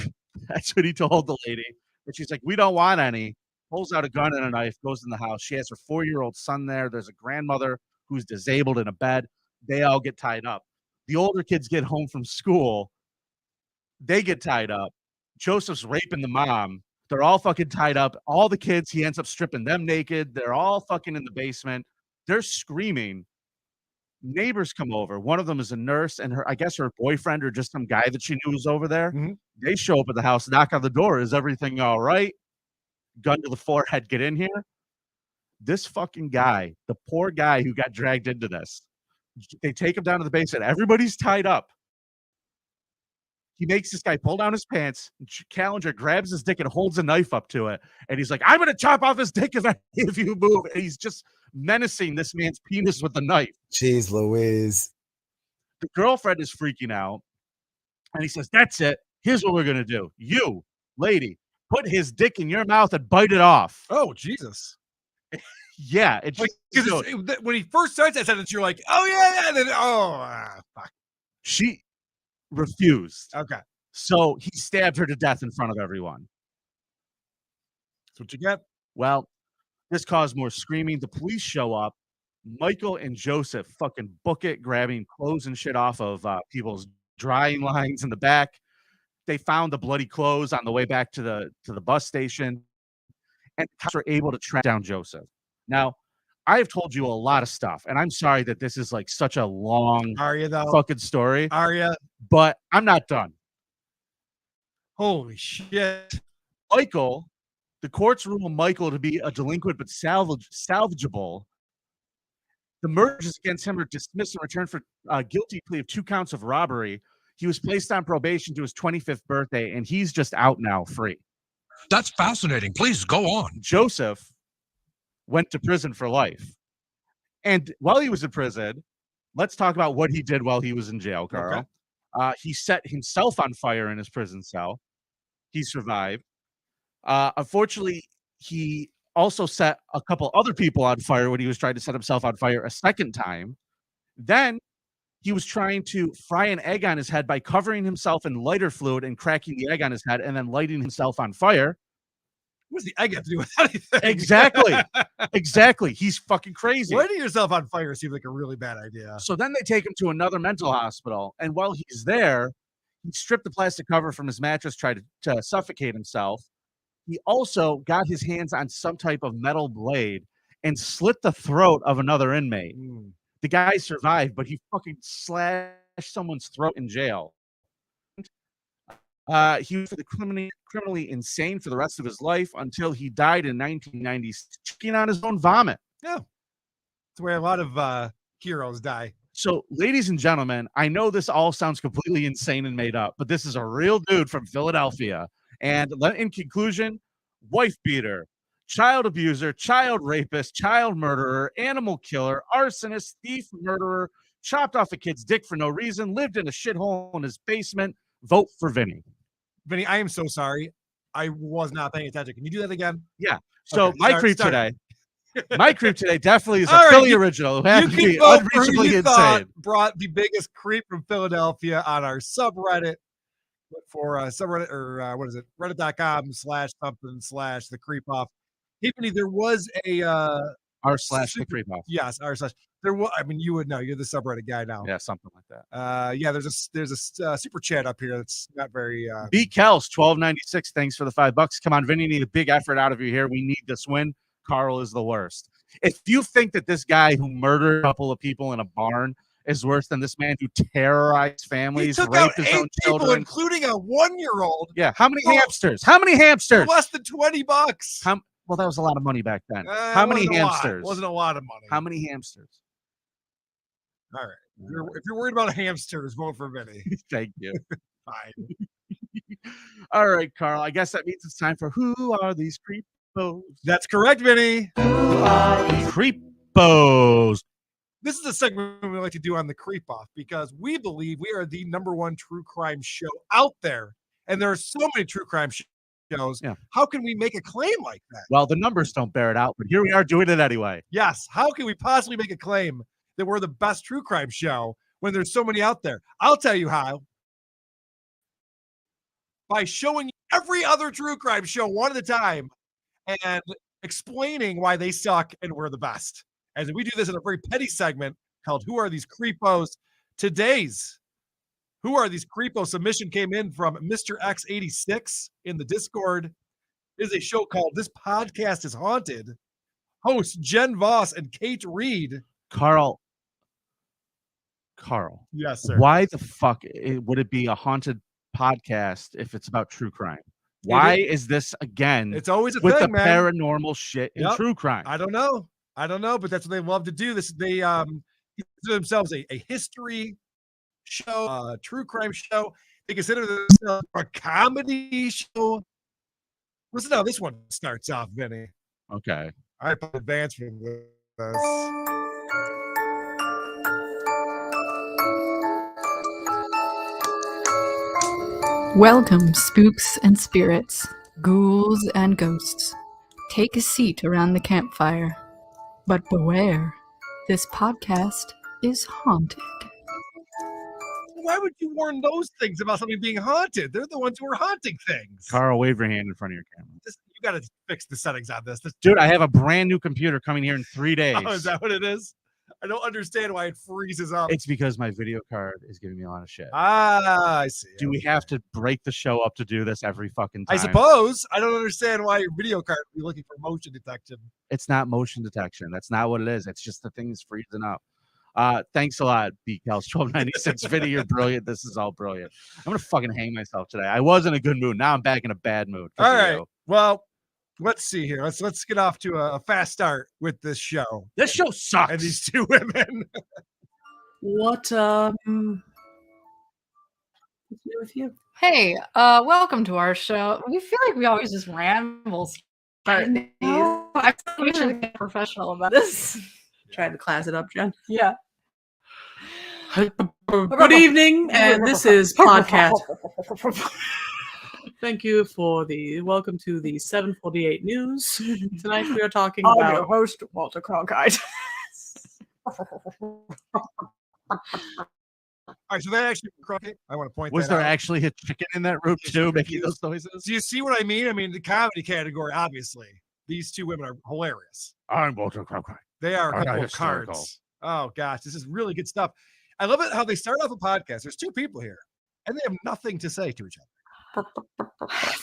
That's what he told the lady. But she's like, "We don't want any." Pulls out a gun and a knife, goes in the house. She has her 4-year-old son there. There's a grandmother who's disabled in a bed. They all get tied up. The older kids get home from school. They get tied up. Joseph's raping the mom. They're all fucking tied up. All the kids, he ends up stripping them naked. They're all fucking in the basement. They're screaming. Neighbors come over. One of them is a nurse, and I guess her boyfriend or just some guy that she knew was over there. Mm-hmm. They show up at the house, knock on the door. Is everything all right? Gun to the forehead. Get in here. This fucking guy, the poor guy who got dragged into this, they take him down to the basement. Everybody's tied up. He makes this guy pull down his pants. Callinger grabs his dick and holds a knife up to it. And he's like, "I'm going to chop off his dick if you move." And he's just menacing this man's penis with the knife. Jeez Louise. The girlfriend is freaking out. And he says, "That's it. Here's what we're going to do. You, lady, put his dick in your mouth and bite it off." Oh, Jesus. Yeah. It's Like, just, when he first starts that sentence, you're like, "Oh, yeah." And then, fuck. she refused. Okay. So he stabbed her to death in front of everyone. That's what you get. Well, this caused more screaming. The police show up. Michael and Joseph fucking book it, grabbing clothes and shit off of people's drying lines in the back. They found the bloody clothes on the way back to the bus station, and cops were able to track down Joseph. Now, I have told you a lot of stuff, and I'm sorry that this is like such a long Are you though? fucking story, Are you? but I'm not done. Holy shit. Michael, the courts rule Michael to be a delinquent but salvageable. The murders against him are dismissed in return for a guilty plea of 2 counts of robbery. He was placed on probation to his 25th birthday, and he's just out now, free. That's fascinating. Please go on. Joseph went to prison for life. And while he was in prison, let's talk about what he did while he was in jail, Carl. Okay. He set himself on fire in his prison cell. He survived. Unfortunately, he also set a couple other people on fire when he was trying to set himself on fire a second time. Then he was trying to fry an egg on his head by covering himself in lighter fluid and cracking the egg on his head and then lighting himself on fire. What does the egg have to do with anything? Exactly. Exactly. He's fucking crazy. Lighting yourself on fire seems like a really bad idea. So then they take him to another mental hospital. And while he's there, he stripped the plastic cover from his mattress, tried to suffocate himself. He also got his hands on some type of metal blade and slit the throat of another inmate. The guy survived, but he fucking slashed someone's throat in jail. He was criminally insane for the rest of his life until he died in 1990s, choking on his own vomit. Yeah. That's where a lot of heroes die. So, ladies and gentlemen, I know this all sounds completely insane and made up, but this is a real dude from Philadelphia. And in conclusion, wife beater, child abuser, child rapist, child murderer, animal killer, arsonist, thief, murderer, chopped off a kid's dick for no reason, lived in a shithole in his basement. Vote for Vinnie. Vinnie, I am so sorry. I was not paying attention. Can you do that again? Yeah. So Okay, my creep today definitely is a All right, Philly original who had You to can be vote for who unreasonably you thought insane. brought the biggest creep from Philadelphia on our subreddit for subreddit or what is it? Reddit.com/something/the creep off. Hey, there was a r/the creep off. yes, r/. There was. I mean, you would know. You're the subreddit guy now. Yeah, something like that. Yeah. There's a super chat up here that's not very. B Kels 1296. Thanks for the $5. Come on, Vinny. Need a big effort out of you here. We need this win. Carl is the worst. If you think that this guy who murdered a couple of people in a barn is worse than this man who terrorized families, He took out raped his 8 own people, children, including a 1-year-old. yeah. How many Oh. hamsters? How many hamsters? Less than $20. Well, that was a lot of money back then. How many hamsters? Wasn't a lot of money. How many hamsters? All right. If you're worried about hamsters, vote for Vinny. Thank you. Fine. All right, Carl. I guess that means it's time for Who Are These Creepos? That's correct, Vinny. Creepos. This is a segment we like to do on the Creep Off because we believe we are the #1 true crime show out there. And there are so many true crime shows. Yeah. How can we make a claim like that? Well, the numbers don't bear it out, but here we are doing it anyway. Yes. How can we possibly make a claim that we're the best true crime show when there's so many out there? I'll tell you how. By showing every other true crime show one at a time and explaining why they suck and we're the best. As we do this in a very petty segment called Who Are These Creepos? Today's Who Are These Creepos submission came in from Mr. X86 in the Discord. It is a show called This Podcast is Haunted. Hosts Jen Voss and Kate Reed. Carl. Yes, sir. Why the fuck would it be a haunted podcast if it's about true crime? Why is this again It's always a with thing, the man. paranormal shit in Yep. true crime? I don't know, but that's what they love to do. They consider themselves a history show, true crime show. They consider themselves a comedy show. Listen to how this one starts off, Vinny. Okay. All right, advance for this. Welcome, spooks and spirits, ghouls and ghosts. Take a seat around the campfire. But beware, this podcast is haunted. Why would you warn those things about something being haunted? They're the ones who are haunting things. Carl, wave your hand in front of your camera. You got to fix the settings on this. Dude, I have a brand new computer coming here in 3 days. Oh, is that what it is? I don't understand why it freezes up. It's because my video card is giving me a lot of shit. I see. Do we have to break the show up to do this every fucking time? I suppose. I don't understand why your video card would be looking for motion detection. It's not motion detection. That's not what it is. It's just the thing is freezing up. Thanks a lot, BCals 1296. Vinny, you're brilliant. This is all brilliant. I'm gonna fucking hang myself today. I was in a good mood. Now I'm back in a bad mood. All right. Well, let's see here. Let's get off to a fast start with this show. This show sucks. And these two women. What's new with you? Hey, welcome to our show. We feel like we always just ramble. But no, I think we should get professional about this. Tried to class it up, Jen. Yeah. Good evening, and this is podcast. Thank you for welcome to the 748 news. Tonight we are talking I'm about your host, Walter Cronkite. All right, so that actually, Crockett, I want to point Was that there out. actually a chicken in that room too, making those noises? Do you see what I mean? I mean, the comedy category, obviously, these two women are hilarious. I'm Walter Cronkite. They are a Are couple they of hysterical? cards. Oh, gosh, this is really good stuff. I love it how they start off a podcast. There's two people here, and they have nothing to say to each other.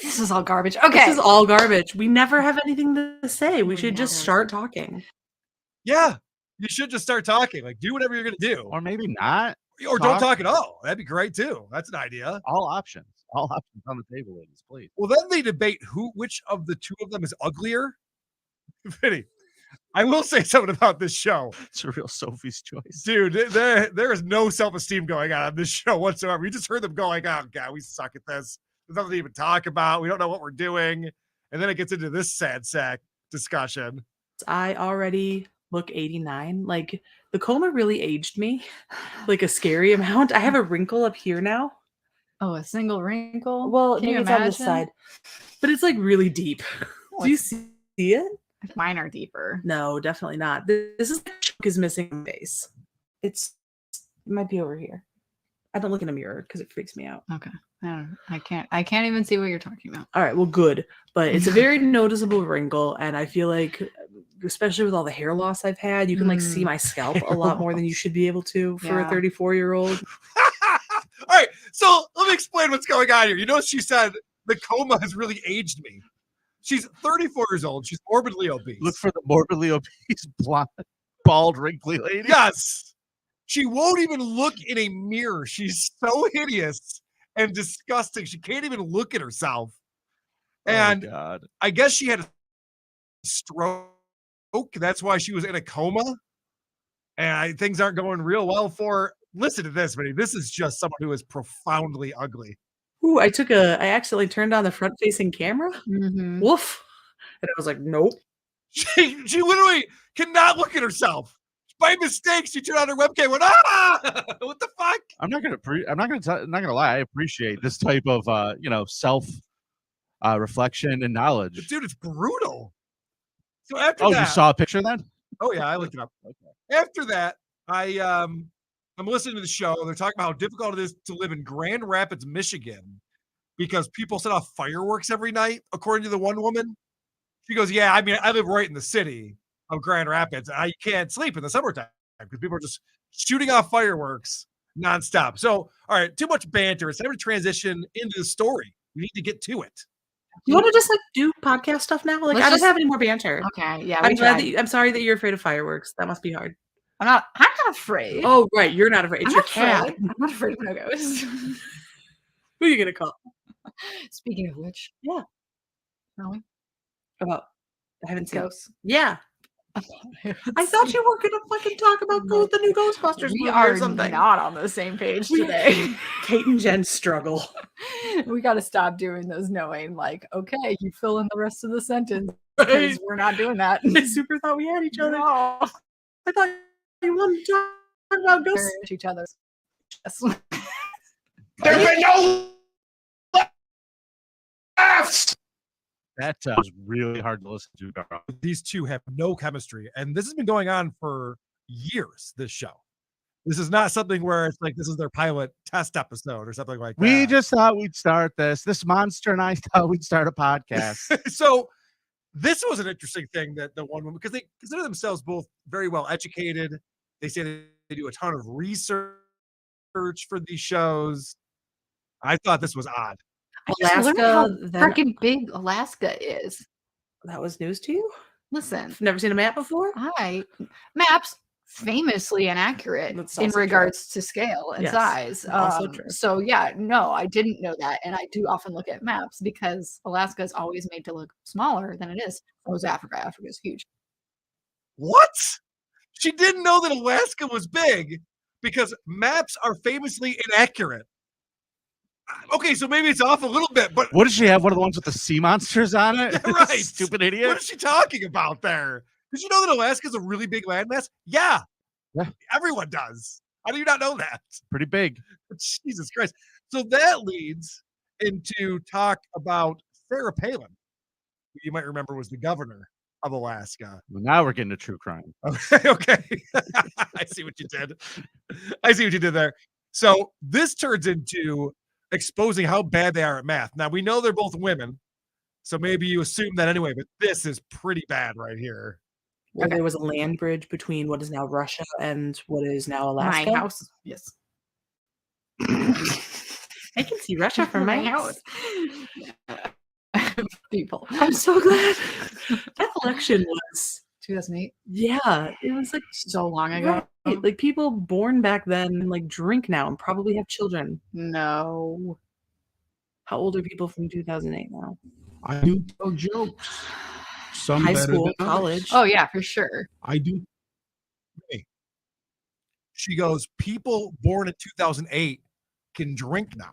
This is all garbage. Okay. This is all garbage. We never have anything to say. We should just never. start talking. Yeah, you should just start talking. Like, do whatever you're going to do. Or maybe not. Or don't talk. talk at all. That'd be great, too. That's an idea. All options. All options on the table, ladies, please. Well, then they debate which of the two of them is uglier. Vinny, I will say something about this show. It's a real Sophie's choice. Dude, there is no self-esteem going on this show whatsoever. You just heard them going, oh, God, we suck at this. There's nothing to even talk about. We don't know what we're doing. And then it gets into this sad sack discussion. I already look 89. Like, the coma really aged me, like a scary amount. I have a wrinkle up here now. Oh, a single wrinkle? Well, Can you maybe it's on this imagine? side, but it's like really deep. Do you see it? Mine are deeper. No, definitely not. This is chunk is missing face. It might be over here. I don't look in a mirror because it freaks me out. Okay. I can't even see what you're talking about. All right, well, good. But it's a very noticeable wrinkle, and I feel like, especially with all the hair loss I've had, you can like see my scalp a lot more than you should be able to for a Yeah. 34-year-old. All right, so let me explain what's going on here. You know, she said the coma has really aged me. She's 34 years old. She's morbidly obese. Look for the morbidly obese, blonde, bald, wrinkly lady. Yes. She won't even look in a mirror. She's so hideous and disgusting. She can't even look at herself. And oh, God. I guess she had a stroke. That's why she was in a coma. And things aren't going real well for her. Listen to this, buddy. This is just someone who is profoundly ugly. Ooh, I accidentally turned on the front-facing camera. Mm-hmm. Woof. And I was like, nope. She literally cannot look at herself. By mistake, she turned on her webcam and went, ah! What the fuck? I'm not gonna lie. I appreciate this type of self reflection and knowledge. Dude, it's brutal. So after Oh, that, you saw a picture then? oh yeah, I looked it up. Okay. After that, I'm listening to the show. They're talking about how difficult it is to live in Grand Rapids, Michigan, because people set off fireworks every night, according to the one woman. She goes, yeah, I mean, I live right in the city of Grand Rapids. I can't sleep in the summertime because people are just shooting off fireworks nonstop. So, all right, too much banter. It's time to transition into the story. We need to get to it. You want to just like do podcast stuff now? Like, Let's I don't just- have any more banter. Okay. Yeah. I'm sorry that you're afraid of fireworks. That must be hard. I'm not afraid. Oh, right. You're not afraid. It's I'm your not cat. afraid. I'm not afraid of no ghosts. Who are you gonna call? Speaking of which, Yeah. are we? About I haven't seen. Ghosts. Yeah. I thought you were gonna fucking talk about the new Ghostbusters We movie are or something. not on the same page We- today. Kate and Jen struggle. We got to stop doing those knowing, like, okay, you fill in the rest of the sentence Right. because we're not doing that. I super thought we had each other. No. I thought you wanted to talk about We're ghosts. at each other's. Yes. There's been no laughs. That was really hard to listen to, Carl. These two have no chemistry, and this has been going on for years. This show. This is not something where it's like this is their pilot test episode or something like that. We just thought we'd start this. This monster and I thought we'd start a podcast. So this was an interesting thing that the one woman, because they consider themselves both very well educated, They say they do a ton of research for these shows. I thought this was odd. I just learned how Alaska, then freaking big Alaska is. that was news to you? Listen, Never seen a map before? maps famously inaccurate That's in also true. regards to scale and Yes, size. also true. So yeah, no, I didn't know that, and I do often look at maps because Alaska is always made to look smaller than it is. So is Africa. Africa is huge. What? She didn't know that Alaska was big because maps are famously inaccurate. Okay, so maybe it's off a little bit, but What does she have? One of the ones with the sea monsters on it? Yeah, right. Stupid what idiot. is she talking about there? Did you know that Alaska is a really big landmass? Yeah. Yeah. Everyone does. How do you not know that? Pretty big. Jesus Christ. So that leads into talk about Sarah Palin, who you might remember was the governor of Alaska. Well, now we're getting to true crime. Okay. I see what you did. I see what you did there. So this turns into exposing how bad they are at math. Now we know they're both women, so maybe you assume that anyway, but this is pretty bad right here. Where Okay. there was a land bridge between what is now Russia and what is now Alaska. My house, yes. I can see Russia from my house. People. I'm so glad. That election was 2008. Yeah, it was like So long ago. right, like people born back then like drink now and probably have children. No. How old are people from 2008 now? I do tell jokes. Some High better school, than others. college. Oh yeah, for sure. I do. She goes, people born in 2008 can drink now.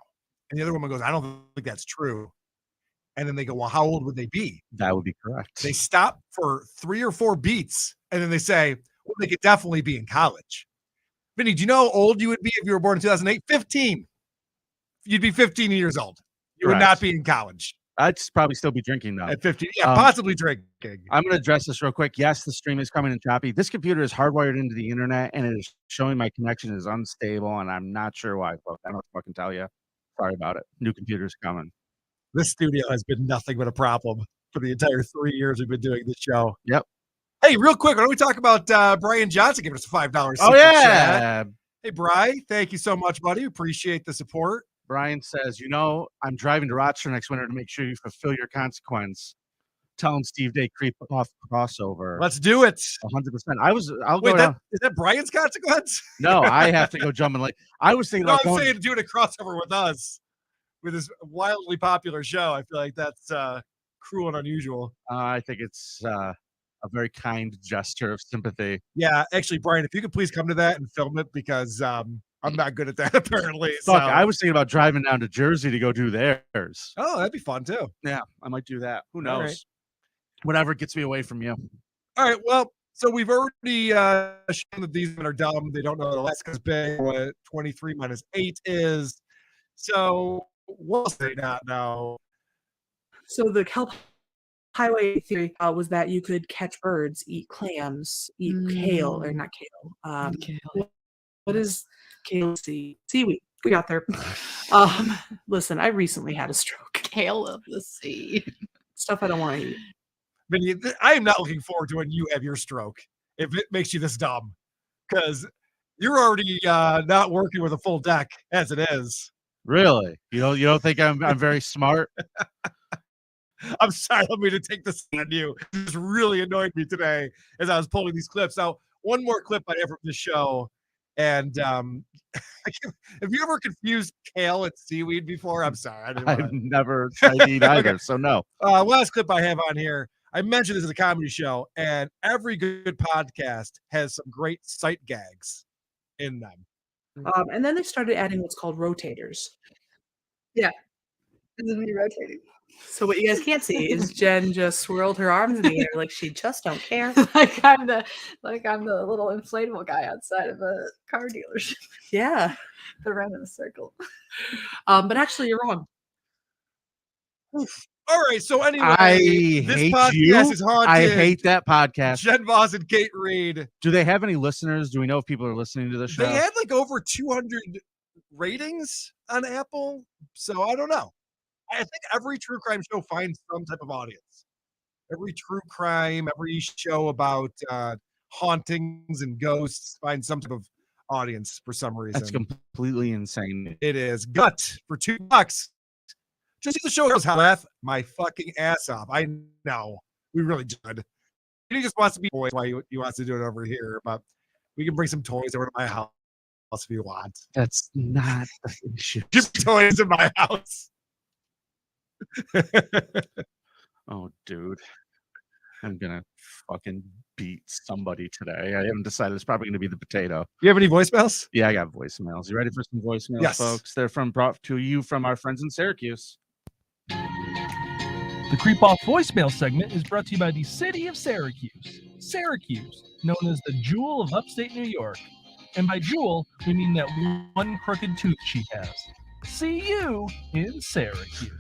And the other woman goes, I don't think that's true. And then they go, well, how old would they be? That would be correct. They stop for 3 or 4 beats. And then they say, well, they could definitely be in college. Vinny, do you know how old you would be if you were born in 2008? 15. You'd be 15 years old. You would Correct. not be in college I'd probably still be drinking though. at 15. Yeah, Um, possibly drinking. I'm going to address this real quick. Yes, the stream is coming in choppy. This computer is hardwired into the internet, and it is showing my connection is unstable, and I'm not sure why. Folks. I don't fucking tell you. Sorry about it. New computer's coming. This studio has been nothing but a problem for the entire 3 years we've been doing this show. Yep. Hey, real quick, why don't we talk about Brian Johnson giving us a $5 Oh super chat. yeah. Hey, Brian, thank you so much, buddy. Appreciate the support. Brian says, I'm driving to Rochester next winter to make sure you fulfill your consequence. Tell him Steve Day creep off crossover. Let's do it. 100%. I'll Wait, go down. is that Brian's consequence? No, I have to go jumping. Like I was thinking No, about I'm going. saying doing a crossover with us with this wildly popular show. I feel like that's cruel and unusual. I think it's a very kind gesture of sympathy. Yeah, actually, Brian, if you could please come to that and film it because I'm not good at that apparently. Fuck, so. I was thinking about driving down to Jersey to go do theirs. Oh, that'd be fun too. Yeah, I might do that. Who All knows? right. Whatever gets me away from you. All right. Well, so we've already shown that these men are dumb. They don't know that Alaska's big. What 23 minus 8 is. So what else do they not know? So the kelp highway theory was that you could catch birds, eat clams, eat kale, or not kale. What is kale? Seaweed. We got there. Listen, I recently had a stroke. Kale of the sea. Stuff I don't want to eat. Vinny, I am not looking forward to when you have your stroke if it makes you this dumb, because you're already not working with a full deck as it is. Really? You don't think I'm very smart? I'm sorry, let me to take this on you. This really annoyed me today as I was pulling these clips. Now, one more clip I have from the show, and have you ever confused kale and seaweed before? I'm sorry, I didn't I've wanna... never tried to eat either, Okay. so no. Last clip I have on here. I mentioned this is a comedy show, and every good podcast has some great sight gags in them. And then they started adding what's called rotators. This is me rotating. So what you guys can't see is Jen just swirled her arms in the air like she just don't care. like I'm the little inflatable guy outside of a car dealership. Yeah. They ran in a circle. But actually you're wrong. All right, so anyway, I this hate podcast you. is haunted. I hate that podcast. Jen Voss and Kate Reed. Do they have any listeners? Do we know if people are listening to the show? They had like over 200 ratings on Apple, so I don't know. I think every true crime show finds some type of audience. Every true crime, every show about hauntings and ghosts find some type of audience for some reason. That's completely insane. It is. Gut for $2. Just see the show girls laugh my fucking ass off. I know. We really should. He just wants to be boy why he wants to do it over here, but we can bring some toys over to my house if you want. That's not the issue. Give toys in my house. Oh, dude. I'm gonna fucking beat somebody today. I haven't decided. It's probably gonna be the potato. You have any voicemails? Yeah, I got voicemails. You ready for some voicemails, Yes. folks? They're brought to you from our friends in Syracuse. The Creep Off voicemail segment is brought to you by the city of Syracuse. Syracuse, known as the jewel of upstate New York. And by jewel, we mean that one crooked tooth she has. See you in Syracuse.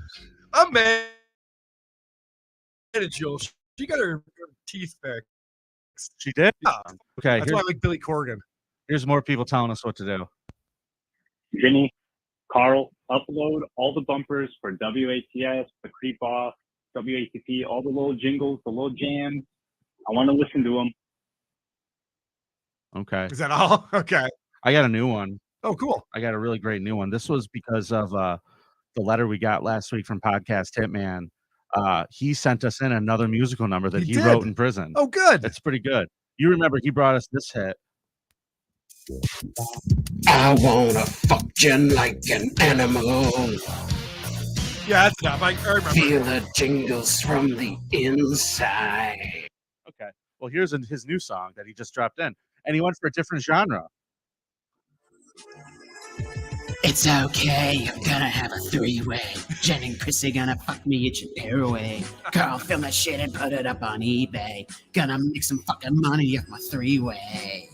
I'm mad at Jill. She got her teeth fixed. She did? Yeah. Okay, That's why I like Billy Corgan. here's more people telling us what to do. Vinnie, Karl, upload all the bumpers for WATS, the Creep Off, WATP, all the little jingles, the little jams. I want to listen to them. Okay. Is that all? Okay. I got a new one. Oh, cool. I got a really great new one. This was because of the letter we got last week from Podcast Hitman. He sent us in another musical number that He he did? wrote in prison. Oh, good. That's pretty good. You remember he brought us this hit. I wanna fuck you like an animal. Yeah, that's enough. I remember. Feel the jingles from the inside. Okay. Well, here's his new song that he just dropped in. And he went for a different genre. It's okay, I'm gonna have a three-way. Jen and Chrissy gonna fuck me at your airway. Carl, film that shit and put it up on eBay. Gonna make some fucking money off my three-way.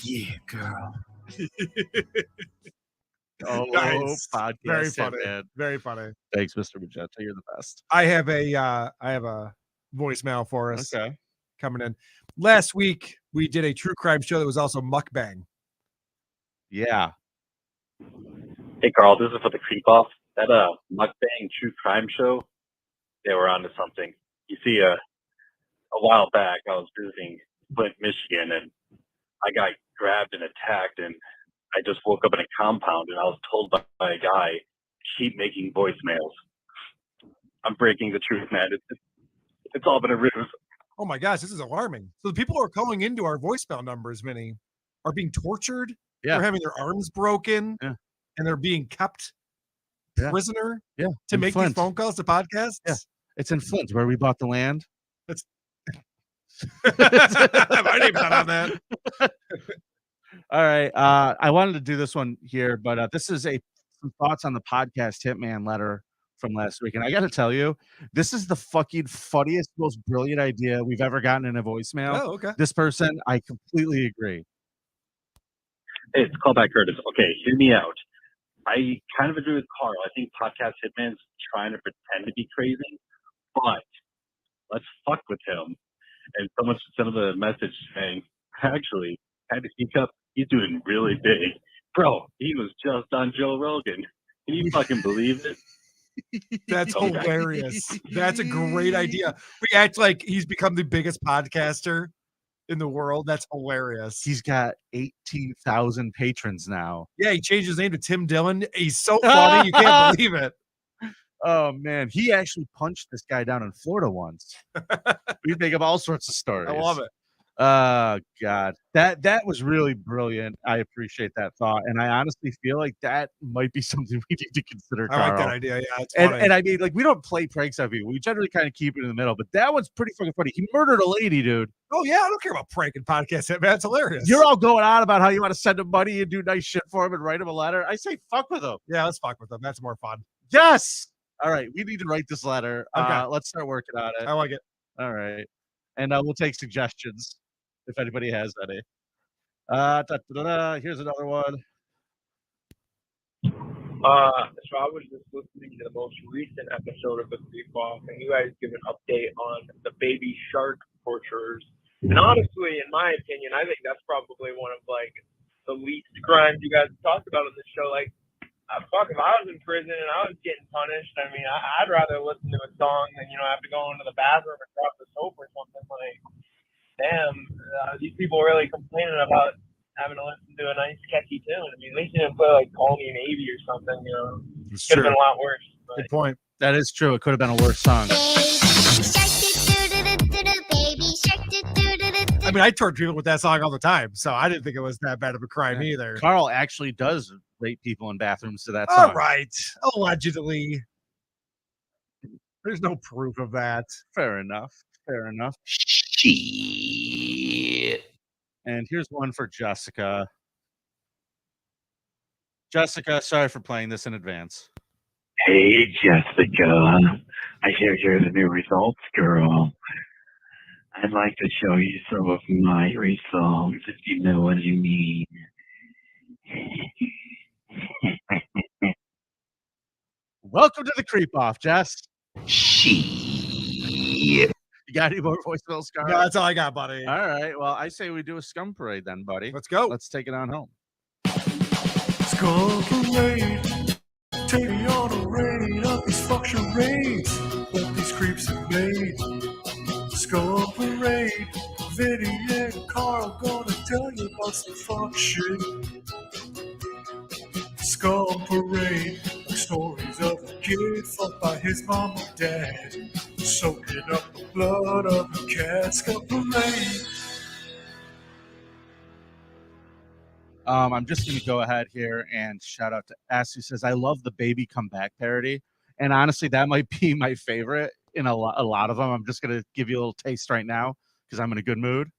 Yeah, girl. Oh, Nice. Podcast Very funny. Hitman. Very funny. Thanks, Mr. Magenta. You're the best. I have a voicemail for us Okay. coming in. Last week we did a true crime show that was also mukbang. Yeah. Hey, Karl, this is for the Creep Off. That mukbang true crime show, they were onto something. You see, a while back, I was visiting Flint, Michigan, and I got grabbed and attacked, and I just woke up in a compound, and I was told by a guy, keep making voicemails. I'm breaking the truth, man. It's all been a ruse. Oh my gosh, this is alarming. So the people who are calling into our voicemail numbers, Vinny, are being tortured. Yeah. They're having their arms broken. Yeah. And they're being kept Yeah. prisoner Yeah. to In make Flint. these phone calls to podcasts. Yeah. It's in Flint where we bought the land. My name's not on that. All right. I wanted to do this one here, but this is some thoughts on the Podcast Hitman letter from last week. And I got to tell you, this is the fucking funniest, most brilliant idea we've ever gotten in a voicemail. Oh, okay. This person, I completely agree. Hey, it's Callback Curtis. Okay, hear me out. I kind of agree with Karl. I think Podcast Hitman's trying to pretend to be crazy, but let's fuck with him. And someone sent him a message saying, actually, had to speak up. He's doing really big. Bro, he was just on Joe Rogan. Can you fucking believe it? That's hilarious. That's a great idea. We act like he's become the biggest podcaster in the world. That's hilarious. He's got 18,000 patrons now. Yeah, he changed his name to Tim Dillon. He's so funny, you can't believe it. Oh, man. He actually punched this guy down in Florida once. We make up all sorts of stories. I love it. Oh, God. That was really brilliant. I appreciate that thought. And I honestly feel like that might be something we need to consider, I like that Carl. idea. Yeah, it's funny. And I mean, like, we don't play pranks on people. We generally kind of keep it in the middle, but that one's pretty fucking funny. He murdered a lady, dude. Oh, yeah, I don't care about pranking podcasts. Man, that's hilarious. You're all going on about how you want to send him money and do nice shit for him and write him a letter. I say fuck with him. Yeah, let's fuck with them. That's more fun. Yes. All right. We need to write this letter. Okay. Let's start working on it. I like it. All right. And we'll take suggestions if anybody has any. Here's another one. So I was just listening to the most recent episode of the Creep Off, and you guys give an update on the baby shark torturers. And honestly, in my opinion, I think that's probably one of like the least crimes you guys talked about on this show. Like, fuck, if I was in prison and I was getting punished, I mean, I'd rather listen to a song than have to go into the bathroom and drop the soap damn, these people really complaining about having to listen to a nice catchy tune. I mean, at least you didn't play like "Call Me Maybe" or something. You know, It's could have true. been a lot worse. But Good point. That is true. It could have been a worse song. I mean, I torture people with that song all the time, so I didn't think it was that bad of a crime Yeah. either. Carl actually does rape people in bathrooms to that song. All right, allegedly. There's no proof of that. Fair enough. Fair enough. Shit. And here's one for Jessica. Jessica, sorry for playing this in advance. Hey, Jessica. I hear the new results, girl. I'd like to show you some of my results, if you know what I mean. Welcome to the creep off, Jess. Shit. You got any more voicemails, Carl? No, that's all I got, buddy. All right. Well, I say we do a scum parade then, buddy. Let's go. Let's take it on home. Scum parade, take me on a raid of these fuck charades, what these creeps have made. Scum parade, Vinnie and Karl gonna tell you about some fuck shit. Scum parade, stories of a kid fucked by his mom or dad, soaking up the blood of a cat. Scum parade. I'm just going to go ahead here and shout out to S, who says, I love the Baby Come Back parody. And honestly, that might be my favorite in a lot of them. I'm just going to give you a little taste right now because I'm in a good mood.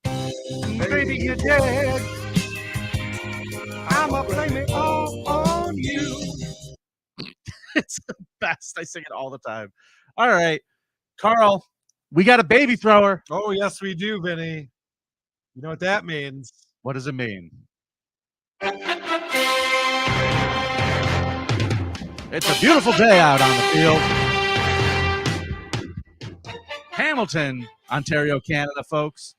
Baby, you're dead. I'm a blame it all on you. It's the best. I sing it all the time. All right, Carl, we got a baby thrower. Oh, yes, we do, Vinny. You know what that means? What does it mean? It's a beautiful day out on the field. Hamilton, Ontario, Canada, folks.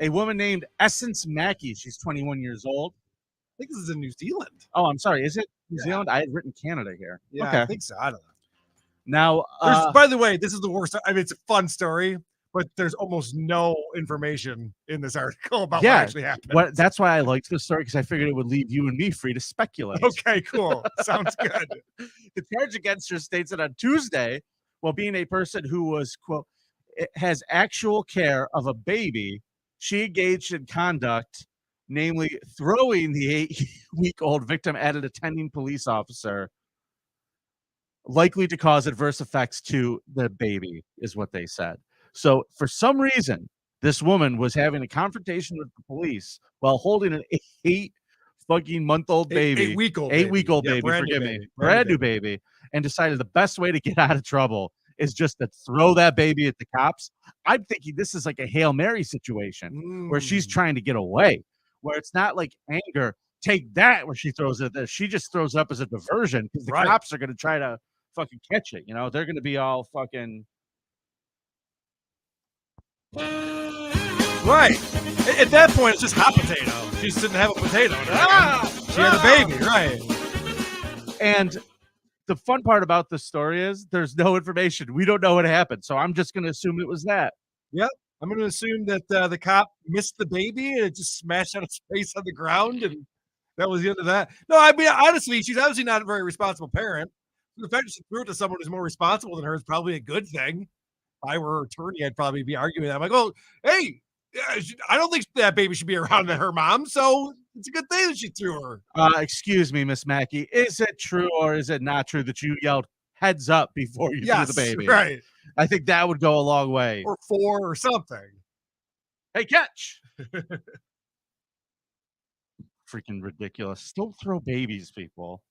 A woman named Essence Mackey. She's 21 years old. I think this is in New Zealand. Oh, I'm sorry. Is it New Zealand? I had written Canada here. Yeah, Okay. I think so. I don't know. Now, By the way, this is the worst. I mean, it's a fun story, but there's almost no information in this article about what actually happened. That's why I liked this story, because I figured it would leave you and me free to speculate. Okay, cool. Sounds good. The charge against her states that on Tuesday, while being a person who was, quote, has actual care of a baby, she engaged in conduct, namely throwing the 8-week-old victim at an attending police officer, likely to cause adverse effects to the baby, is what they said. So for some reason, this woman was having a confrontation with the police while holding an 8-month-old baby, 8-week-old baby, brand new forgive me, baby. brand new baby, and decided the best way to get out of trouble is just to throw that baby at the cops. I'm thinking this is like a Hail Mary situation where she's trying to get away, where it's not like anger, take that, where she throws it there. She just throws it up as a diversion because the cops are going to try to fucking catch it. You know, they're going to be all fucking. Right. At that point, it's just hot potato. She just didn't have a potato. She had a baby, right. And the fun part about this story is there's no information. We don't know what happened. So I'm just going to assume it was that. Yep. I'm going to assume that the cop missed the baby and it just smashed out its face on the ground. And that was the end of that. No, I mean, honestly, she's obviously not a very responsible parent. The fact that she threw it to someone who's more responsible than her is probably a good thing. If I were her attorney, I'd probably be arguing that. I'm like, oh, hey, I don't think that baby should be around her mom, so it's a good thing that she threw her. Excuse me, Miss Mackey. Is it true or is it not true that you yelled heads up before you threw the baby? Right. I think that would go a long way. Or 4 or something. Hey, catch. Freaking ridiculous. Don't throw babies, people.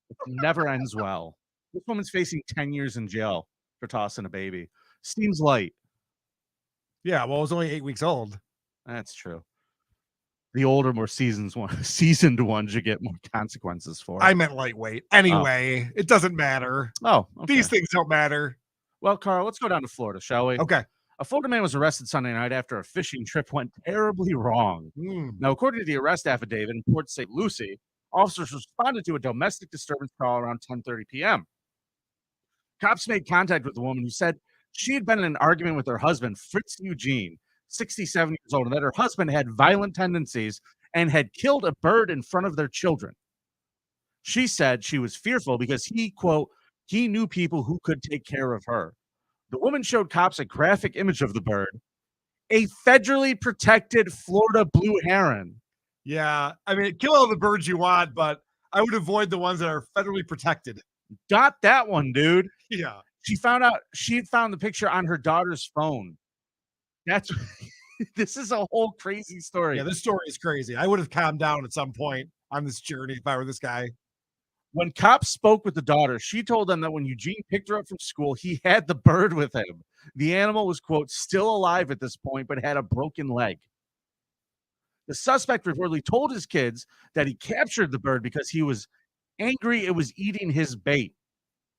It never ends well. This woman's facing 10 years in jail for tossing a baby. Seems light. Yeah, well, it was only 8 weeks old. That's true. The older, more seasoned ones, you get more consequences for. I meant lightweight. Anyway, It doesn't matter. Oh, okay. These things don't matter. Well, Carl, let's go down to Florida, shall we? Okay. A Florida man was arrested Sunday night after a fishing trip went terribly wrong. Now, according to the arrest affidavit in Port St. Lucie, officers responded to a domestic disturbance call around 10:30 p.m. Cops made contact with the woman who said She had been in an argument with her husband, Fritz Eugene, 67 years old, and that her husband had violent tendencies and had killed a bird in front of their children. She said she was fearful because he, quote, he knew people who could take care of her. The woman showed cops a graphic image of the bird, a federally protected Florida blue heron. Yeah, I mean, kill all the birds you want, but I would avoid the ones that are federally protected. Got that one, dude. Yeah. She found the picture on her daughter's phone. That's this is a whole crazy story. Yeah, this story is crazy. I would have calmed down at some point on this journey if I were this guy. When cops spoke with the daughter, she told them that when Eugene picked her up from school, he had the bird with him. The animal was, quote, still alive at this point, but had a broken leg. The suspect reportedly told his kids that he captured the bird because he was angry it was eating his bait.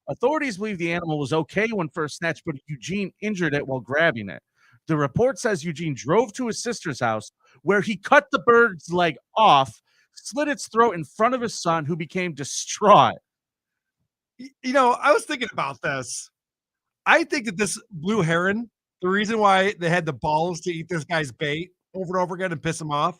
Authorities believe the animal was okay when first snatched, but Eugene injured it while grabbing it. The report says Eugene drove to his sister's house where he cut the bird's leg off, slit its throat in front of his son, who became distraught. You know, I was thinking about this. I think that this blue heron, the reason why they had the balls to eat this guy's bait over and over again and piss him off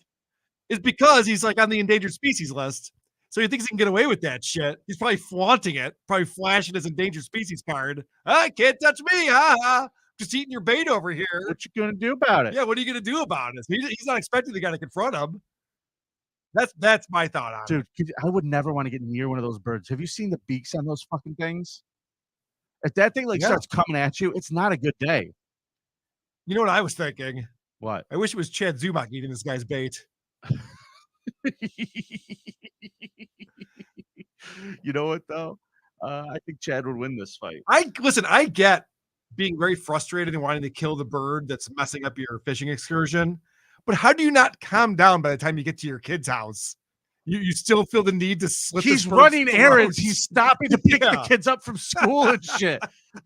is because he's like on the endangered species list. So he thinks he can get away with that shit. He's probably flaunting it, probably flashing his endangered species card. Can't touch me. Just eating your bait over here. What you gonna do about it? Yeah, what are you gonna do about it? He's not expecting the guy to confront him. That's my thought on it. Dude, I would never want to get near one of those birds. Have you seen the beaks on those fucking things? If that thing starts coming at you, it's not a good day. You know what I was thinking? What? I wish it was Chad Zumach eating this guy's bait. You know what though? I think Chad would win this fight. I get being very frustrated and wanting to kill the bird that's messing up your fishing excursion, but how do you not calm down by the time you get to your kid's house? You still feel the need to slit. He's running errands. He's stopping to pick the kids up from school and shit.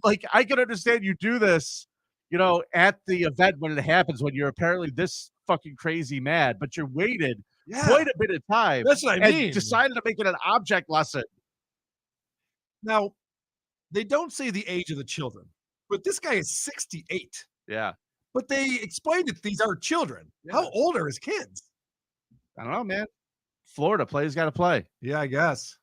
Like, I can understand you do this, you know, at the event when it happens, when you're apparently this fucking crazy mad, but you're waited quite a bit of time. That's what I mean. And decided to make it an object lesson. Now, they don't say the age of the children, but this guy is 68. Yeah. But they explained that these are children. Yeah. How old are his kids? I don't know, man. Florida, play's got to play. Yeah, I guess.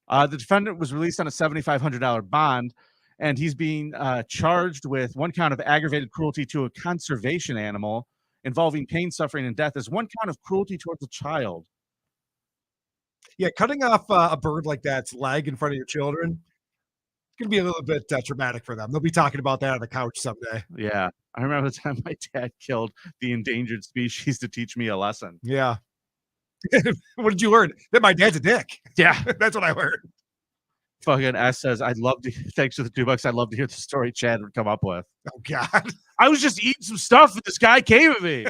The defendant was released on a $7,500 bond, and he's being charged with one count of aggravated cruelty to a conservation animal involving pain, suffering, and death, as one count of cruelty towards a child. Yeah, cutting off a bird like that's leg in front of your children, it's going to be a little bit traumatic for them. They'll be talking about that on the couch someday. Yeah. I remember the time my dad killed the endangered species to teach me a lesson. Yeah. What did you learn? That my dad's a dick. Yeah. That's what I learned. Fucking S says, thanks for the $2. I'd love to hear the story Chad would come up with. Oh, God. I was just eating some stuff and this guy came at me.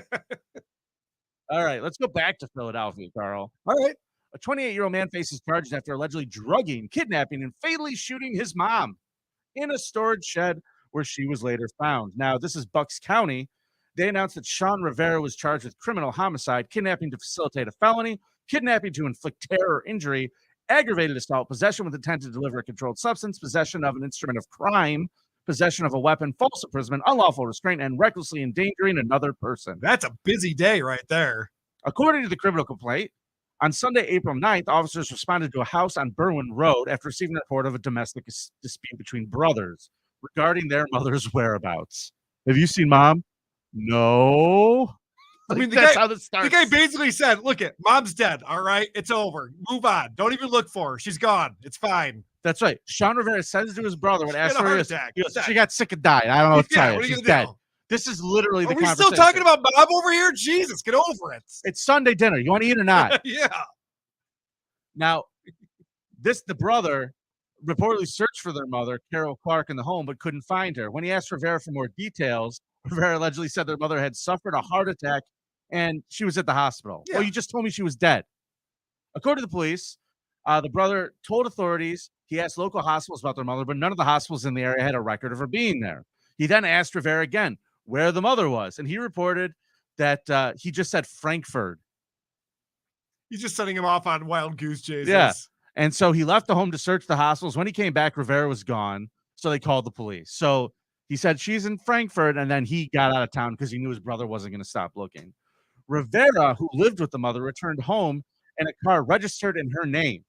All right, let's go back to Philadelphia, Carl. All right. A 28-year-old man faces charges after allegedly drugging, kidnapping, and fatally shooting his mom in a storage shed where she was later found. Now, this is Bucks County. They announced that Sean Rivera was charged with criminal homicide, kidnapping to facilitate a felony, kidnapping to inflict terror or injury, aggravated assault, possession with intent to deliver a controlled substance, possession of an instrument of crime, possession of a weapon, false imprisonment, unlawful restraint, and recklessly endangering another person. That's a busy day right there. According to the criminal complaint, on Sunday, April 9th, officers responded to a house on Berwyn Road after receiving a report of a domestic dispute between brothers regarding their mother's whereabouts. Have you seen Mom? No. I mean, that's how this starts. The guy basically said, look it, Mom's dead. All right, it's over. Move on. Don't even look for her. She's gone. It's fine. That's right. Sean Rivera says to his brother when asked for her, he goes, she she got sick and died. I don't know what to tell you. What are you She's gonna dead. do? This is literally the Are we conversation. still talking about Mom over here? Jesus, get over it. It's Sunday dinner. You want to eat or not? Yeah. Now, the brother reportedly searched for their mother, Carol Clark, in the home, but couldn't find her. When he asked Rivera for more details, Rivera allegedly said their mother had suffered a heart attack and she was at the hospital. Yeah. Well, you just told me she was dead. According to the police, the brother told authorities he asked local hospitals about their mother, but none of the hospitals in the area had a record of her being there. He then asked Rivera again where the mother was, and he reported that he just said Frankfurt. He's just setting him off on wild goose chases. Yeah. And so he left the home to search the hospitals. When he came back, Rivera was gone. So they called the police. So He said she's in Frankfurt, and then he got out of town because he knew his brother wasn't going to stop looking. Rivera, who lived with the mother, returned home in a car registered in her name.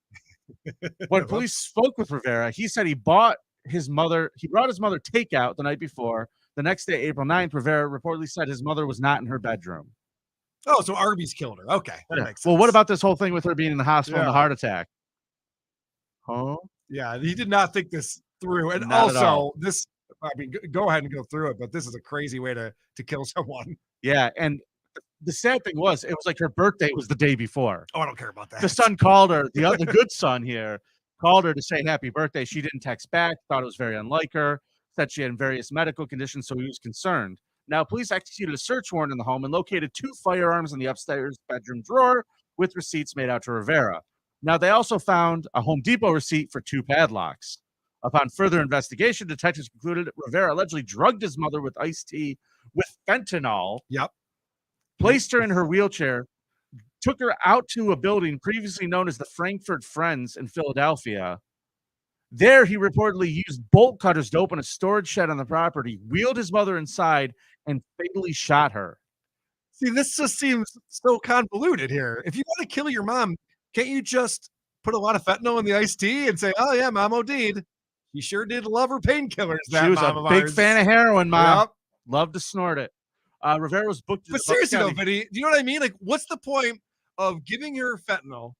When police spoke with Rivera, he said he brought his mother takeout the night before. The next day, April 9th, Rivera reportedly said his mother was not in her bedroom. Oh, so Arby's killed her. Okay, that makes sense. Well, what about this whole thing with her being in the hospital and the heart attack? Huh? Yeah, he did not think this through. And Not at also, all. this, I mean, go ahead and go through it, but this is a crazy way to kill someone. Yeah, and the sad thing was, it was like her birthday was the day before. Oh, I don't care about that. The son called her, the good son here, called her to say happy birthday. She didn't text back, thought it was very unlike her, said she had various medical conditions, so he was concerned. Now, police executed a search warrant in the home and located 2 firearms in the upstairs bedroom drawer with receipts made out to Rivera. Now, they also found a Home Depot receipt for 2 padlocks. Upon further investigation, detectives concluded Rivera allegedly drugged his mother with iced tea with fentanyl. Yep. Placed her in her wheelchair, took her out to a building previously known as the Frankfurt Friends in Philadelphia. There, he reportedly used bolt cutters to open a storage shed on the property, wheeled his mother inside, and fatally shot her. See, this just seems so convoluted here. If you want to kill your mom, can't you just put a lot of fentanyl in the iced tea and say, "Oh yeah, Mom OD'd. She sure did love her painkillers." She was a big fan of heroin, Mom. Yep. Loved to snort it. Rivera was booked. But seriously, though, Vinny, do you know what I mean? Like, what's the point of giving her fentanyl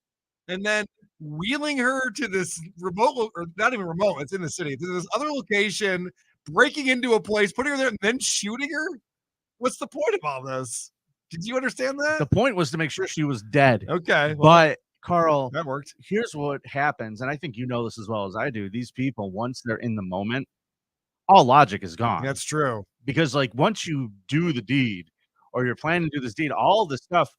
and then wheeling her to this remote, or not even remote, it's in the city, to this other location, breaking into a place, putting her there, and then shooting her? What's the point of all this? Did you understand that? The point was to make sure she was dead. Okay. Well, But, Carl, that worked. Here's what happens, and I think you know this as well as I do. These people, once they're in the moment, all logic is gone. That's true. Because, like, once you do the deed or you're planning to do this deed, all this stuff,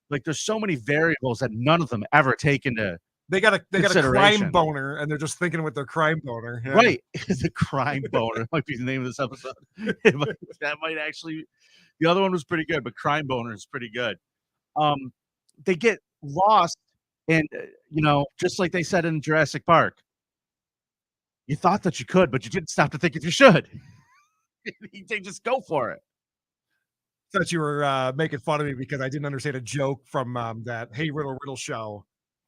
like, there's so many variables that none of them ever take into They got a crime consideration. boner, and they're just thinking with their crime boner. Yeah. Right. The crime boner might be the name of this episode. That might actually, the other one was pretty good, but crime boner is pretty good. They get lost, and just like they said in Jurassic Park, you thought that you could, but you didn't stop to think if you should. They just go for it. Thought you were making fun of me because I didn't understand a joke from that Hey Riddle show,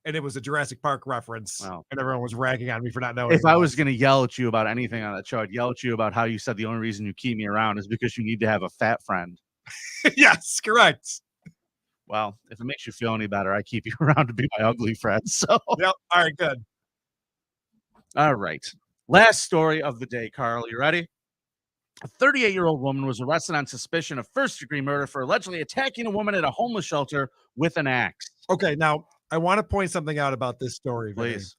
and it was a Jurassic Park reference, Wow. and everyone was ragging on me for not knowing. If I was going to yell at you about anything on that show, I'd yell at you about how you said the only reason you keep me around is because you need to have a fat friend. Yes, correct. Well, if it makes you feel any better, I keep you around to be my ugly friend. So, Yep. All right, good. All right. Last story of the day, Carl. You ready? A 38-year-old woman was arrested on suspicion of first-degree murder for allegedly attacking a woman at a homeless shelter with an axe. Okay, now I want to point something out about this story. Vinny. Please.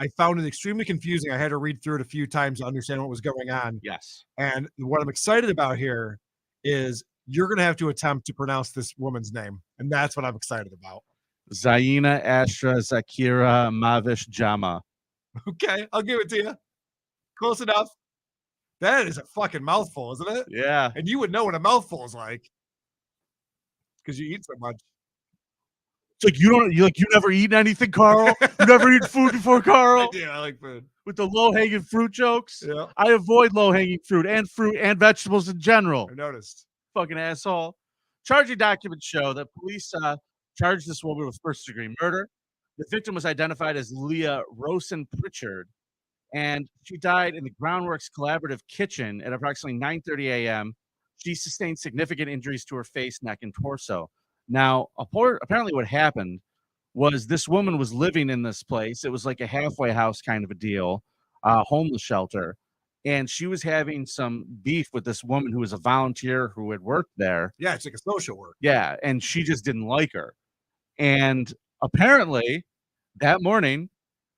I found it extremely confusing. I had to read through it a few times to understand what was going on. Yes. And what I'm excited about here is you're going to have to attempt to pronounce this woman's name. And that's what I'm excited about. Zaina Astra Zakira Mavish Jama. Okay, I'll give it to you. Close enough. That is a fucking mouthful, isn't it? Yeah. And you would know what a mouthful is like because you eat so much. It's like you never eaten anything, Carl? You never eaten food before, Carl? I do. I like food. With the low-hanging fruit jokes? Yeah. I avoid low-hanging fruit and vegetables in general. I noticed. Fucking asshole. Charging documents show that police charged this woman with first-degree murder. The victim was identified as Leah Rosen Pritchard, and she died in the Groundworks Collaborative kitchen at approximately 9:30 a.m. She sustained significant injuries to her face, neck, and torso. Now, apparently what happened was this woman was living in this place. It was like a halfway house kind of a deal, homeless shelter. And she was having some beef with this woman who was a volunteer who had worked there. Yeah, it's like a social work. Yeah, and she just didn't like her. And apparently that morning,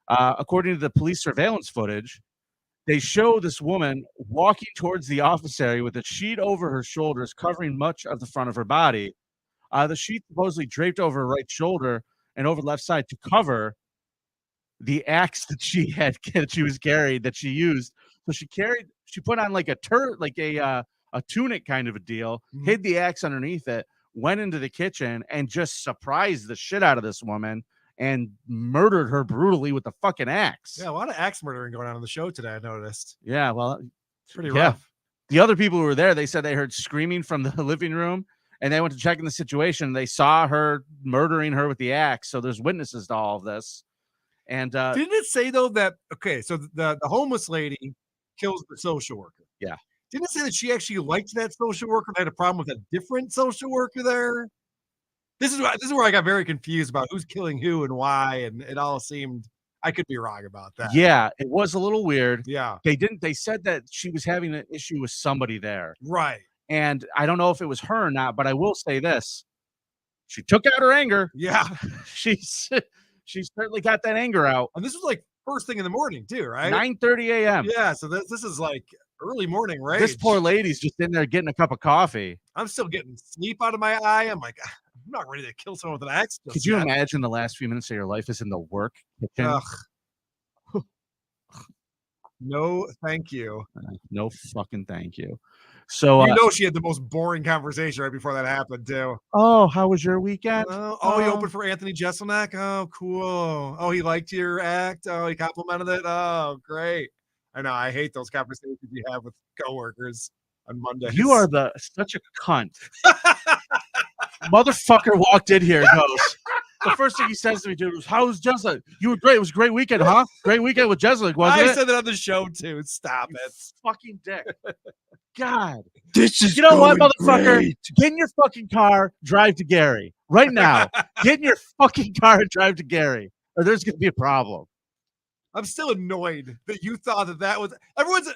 according to the police surveillance footage, they show this woman walking towards the office area with a sheet over her shoulders, covering much of the front of her body. The sheet supposedly draped over her right shoulder and over the left side to cover the axe that she was carried, that she used. So she put on like a tunic kind of a deal, hid the axe underneath it, went into the kitchen and just surprised the shit out of this woman and murdered her brutally with the fucking axe. Yeah, a lot of axe murdering going on the show today, I noticed. Yeah, well, it's pretty rough. The other people who were there, they said they heard screaming from the living room, and they went to check in the situation. They saw her murdering her with the axe. So there's witnesses to all of this. And didn't it say though that so the homeless lady kills the social worker? Yeah. Didn't it say that she actually liked that social worker and had a problem with a different social worker there? This is where I got very confused about who's killing who and why, and it all seemed I could be wrong about that. Yeah, it was a little weird. Yeah. They said that she was having an issue with somebody there. Right. And I don't know if it was her or not, but I will say this. She took out her anger. Yeah. She certainly got that anger out. And this was like first thing in the morning too, right? 9:30 a.m. Yeah, so this is like early morning rage. This poor lady's just in there getting a cup of coffee. I'm still getting sleep out of my eye. I'm like, I'm not ready to kill someone with an axe. Could you imagine the last few minutes of your life is in the work kitchen? Ugh. No, thank you. No fucking thank you. So she had the most boring conversation right before that happened too. Oh, how was your weekend? He opened for Anthony Jeselnik. Oh, cool. Oh, he liked your act. Oh, he complimented it. Oh, great. I know. I hate those conversations you have with coworkers on Mondays. You are such a cunt. Motherfucker walked in here and goes, the first thing he says to me, dude, was, how was Jeselnik? You were great. It was a great weekend, huh? Great weekend with Jeselnik, wasn't it? I said that on the show too. Stop it. Fucking dick. God. This is you know what, motherfucker? great. Get in your fucking car, drive to Gary. Right now. Get in your fucking car and drive to Gary. Or there's going to be a problem. I'm still annoyed that you thought that was everyone's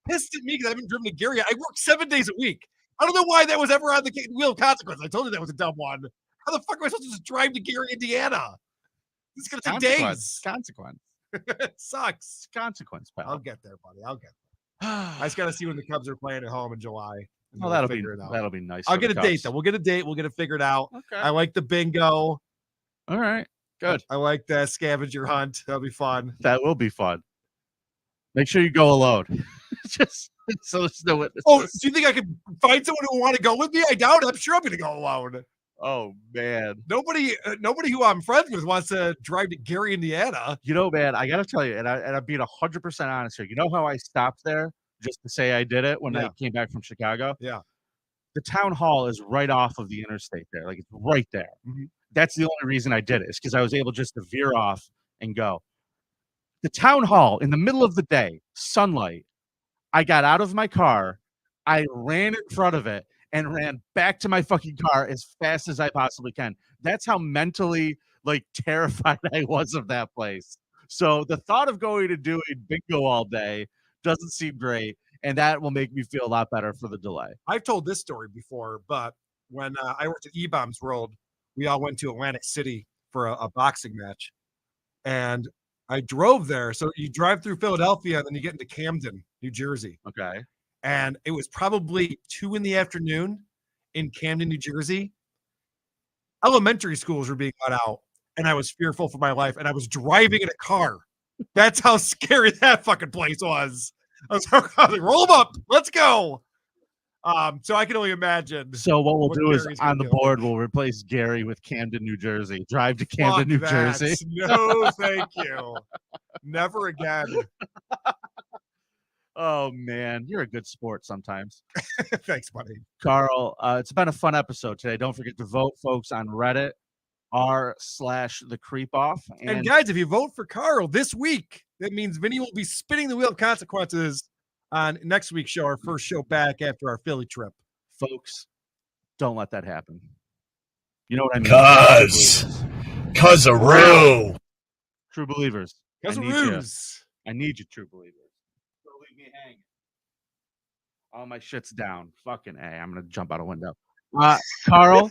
pissed at me because I haven't driven to Gary. I work 7 days a week. I don't know why that was ever on the wheel of consequence. I told you that was a dumb one. How the fuck am I supposed to just drive to Gary, Indiana? It's gonna take days. Consequence. It sucks. Consequence, pal. I'll get there, buddy. I'll get there. I just gotta see when the Cubs are playing at home in July. Oh, that'll be nice. I'll get a date though. We'll get a date. We'll get it figured out. Okay. I like the bingo. All right. Good. I like the scavenger hunt. That'll be fun. That will be fun. Make sure you go alone. Just so there's no witnesses. Oh, do you think I could find someone who will want to go with me? I doubt it. I'm sure I'm going to go alone. Oh man, nobody who I'm friends with wants to drive to Gary, Indiana. You know, man, I got to tell you, and I'm being 100% honest here. You know how I stopped there just to say I did it when I came back from Chicago? Yeah. The town hall is right off of the interstate there. Like, it's right there. Mm-hmm. That's the only reason I did it, is because I was able just to veer off and go. The town hall in the middle of the day, sunlight. I got out of my car. I ran in front of it and ran back to my fucking car as fast as I possibly can. That's how mentally terrified I was of that place. So the thought of going to doing bingo all day doesn't seem great, and that will make me feel a lot better for the delay. I've told this story before, but when I worked at E-Bombs World, we all went to Atlantic City for a boxing match, and I drove there. So you drive through Philadelphia, and then you get into Camden, New Jersey. Okay. And it was probably 2 p.m. in Camden, New Jersey. Elementary schools were being let out, and I was fearful for my life, and I was driving in a car. That's how scary that fucking place was. I was like, roll them up. Let's go. So I can only imagine. So what we'll do is on the board, we'll replace Gary with Camden, New Jersey. Drive to Camden, New Jersey. No, thank you. Never again. Oh, man. You're a good sport sometimes. Thanks, buddy. Karl, it's been a fun episode today. Don't forget to vote, folks, on Reddit, r/thecreepoff. And guys, if you vote for Karl this week, that means Vinny will be spinning the wheel of consequences on next week's show, our first show back after our Philly trip. Folks, don't let that happen. You know what I mean? Cuz-a-roo. True believers. Cuz-a-roos. I need you, true believers. Don't leave me hanging. All my shit's down. Fucking A. I'm going to jump out a window. Karl,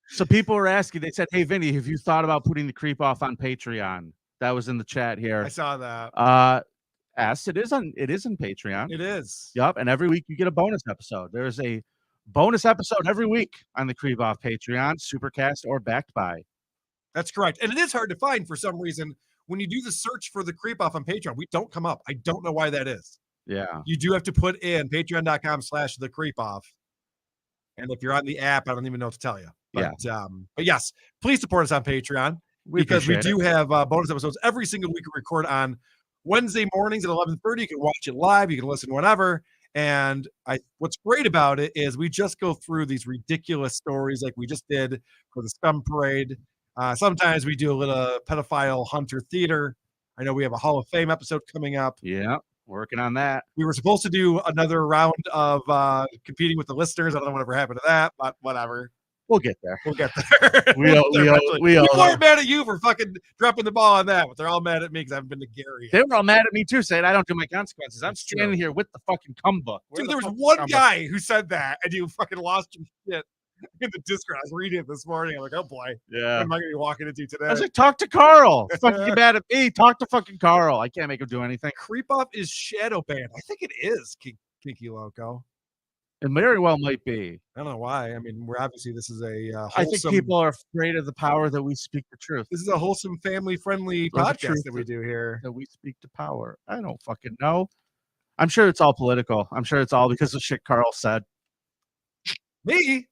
so people were asking, they said, hey, Vinny, have you thought about putting the creep off on Patreon? That was in the chat here. I saw that. Yes, it is on Patreon. It is. Yep. And every week you get a bonus episode. There's a bonus episode every week on the Creep Off Patreon, Supercast, or Backed By. That's correct. And it is hard to find for some reason. When you do the search for the Creep Off on Patreon, we don't come up. I don't know why that is. Yeah. You do have to put in patreon.com/thecreepoff. And if you're on the app, I don't even know what to tell you. But, but yes, please support us on Patreon because we do have bonus episodes every single week we record on Wednesday mornings at 11:30. You can watch it live. You can listen whenever. And what's great about it is we just go through these ridiculous stories like we just did for the Scum Parade. Sometimes we do a little pedophile hunter theater. I know we have a Hall of Fame episode coming up. Yeah, working on that. We were supposed to do another round of competing with the listeners. I don't know whatever happened to that, but whatever. We'll get there. We'll get there. People aren't mad at you for fucking dropping the ball on that, but they're all mad at me because I haven't been to Gary. They were all mad at me too, saying I don't do my consequences. I'm standing here with the fucking cum book. Dude, there was one guy who said that, and you fucking lost your shit in the Discord. I was reading it this morning. I'm like, oh boy, yeah. What am I gonna be walking into today? I was like, talk to Carl. Fucking mad at me. Talk to fucking Carl. I can't make him do anything. Creep Off is shadow banned. I think it is Kinky Loco. It very well might be. I don't know why. I mean, we're obviously this is a wholesome, I think people are afraid of the power that we speak the truth. This is a wholesome, family-friendly podcast that we do here. That we speak to power. I don't fucking know. I'm sure it's all political. I'm sure it's all because of shit Carl said. Me?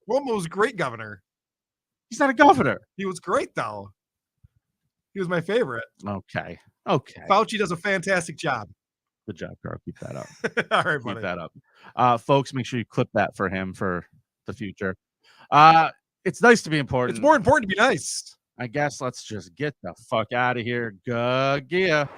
Cuomo was a great governor. He's not a governor. He was great, though. He was my favorite. Okay. Fauci does a fantastic job. Good job, Carl. Keep that up. All right, buddy. Keep that up. Folks, make sure you clip that for him for the future. It's nice to be important. It's more important to be nice. I guess let's just get the fuck out of here. Good gear.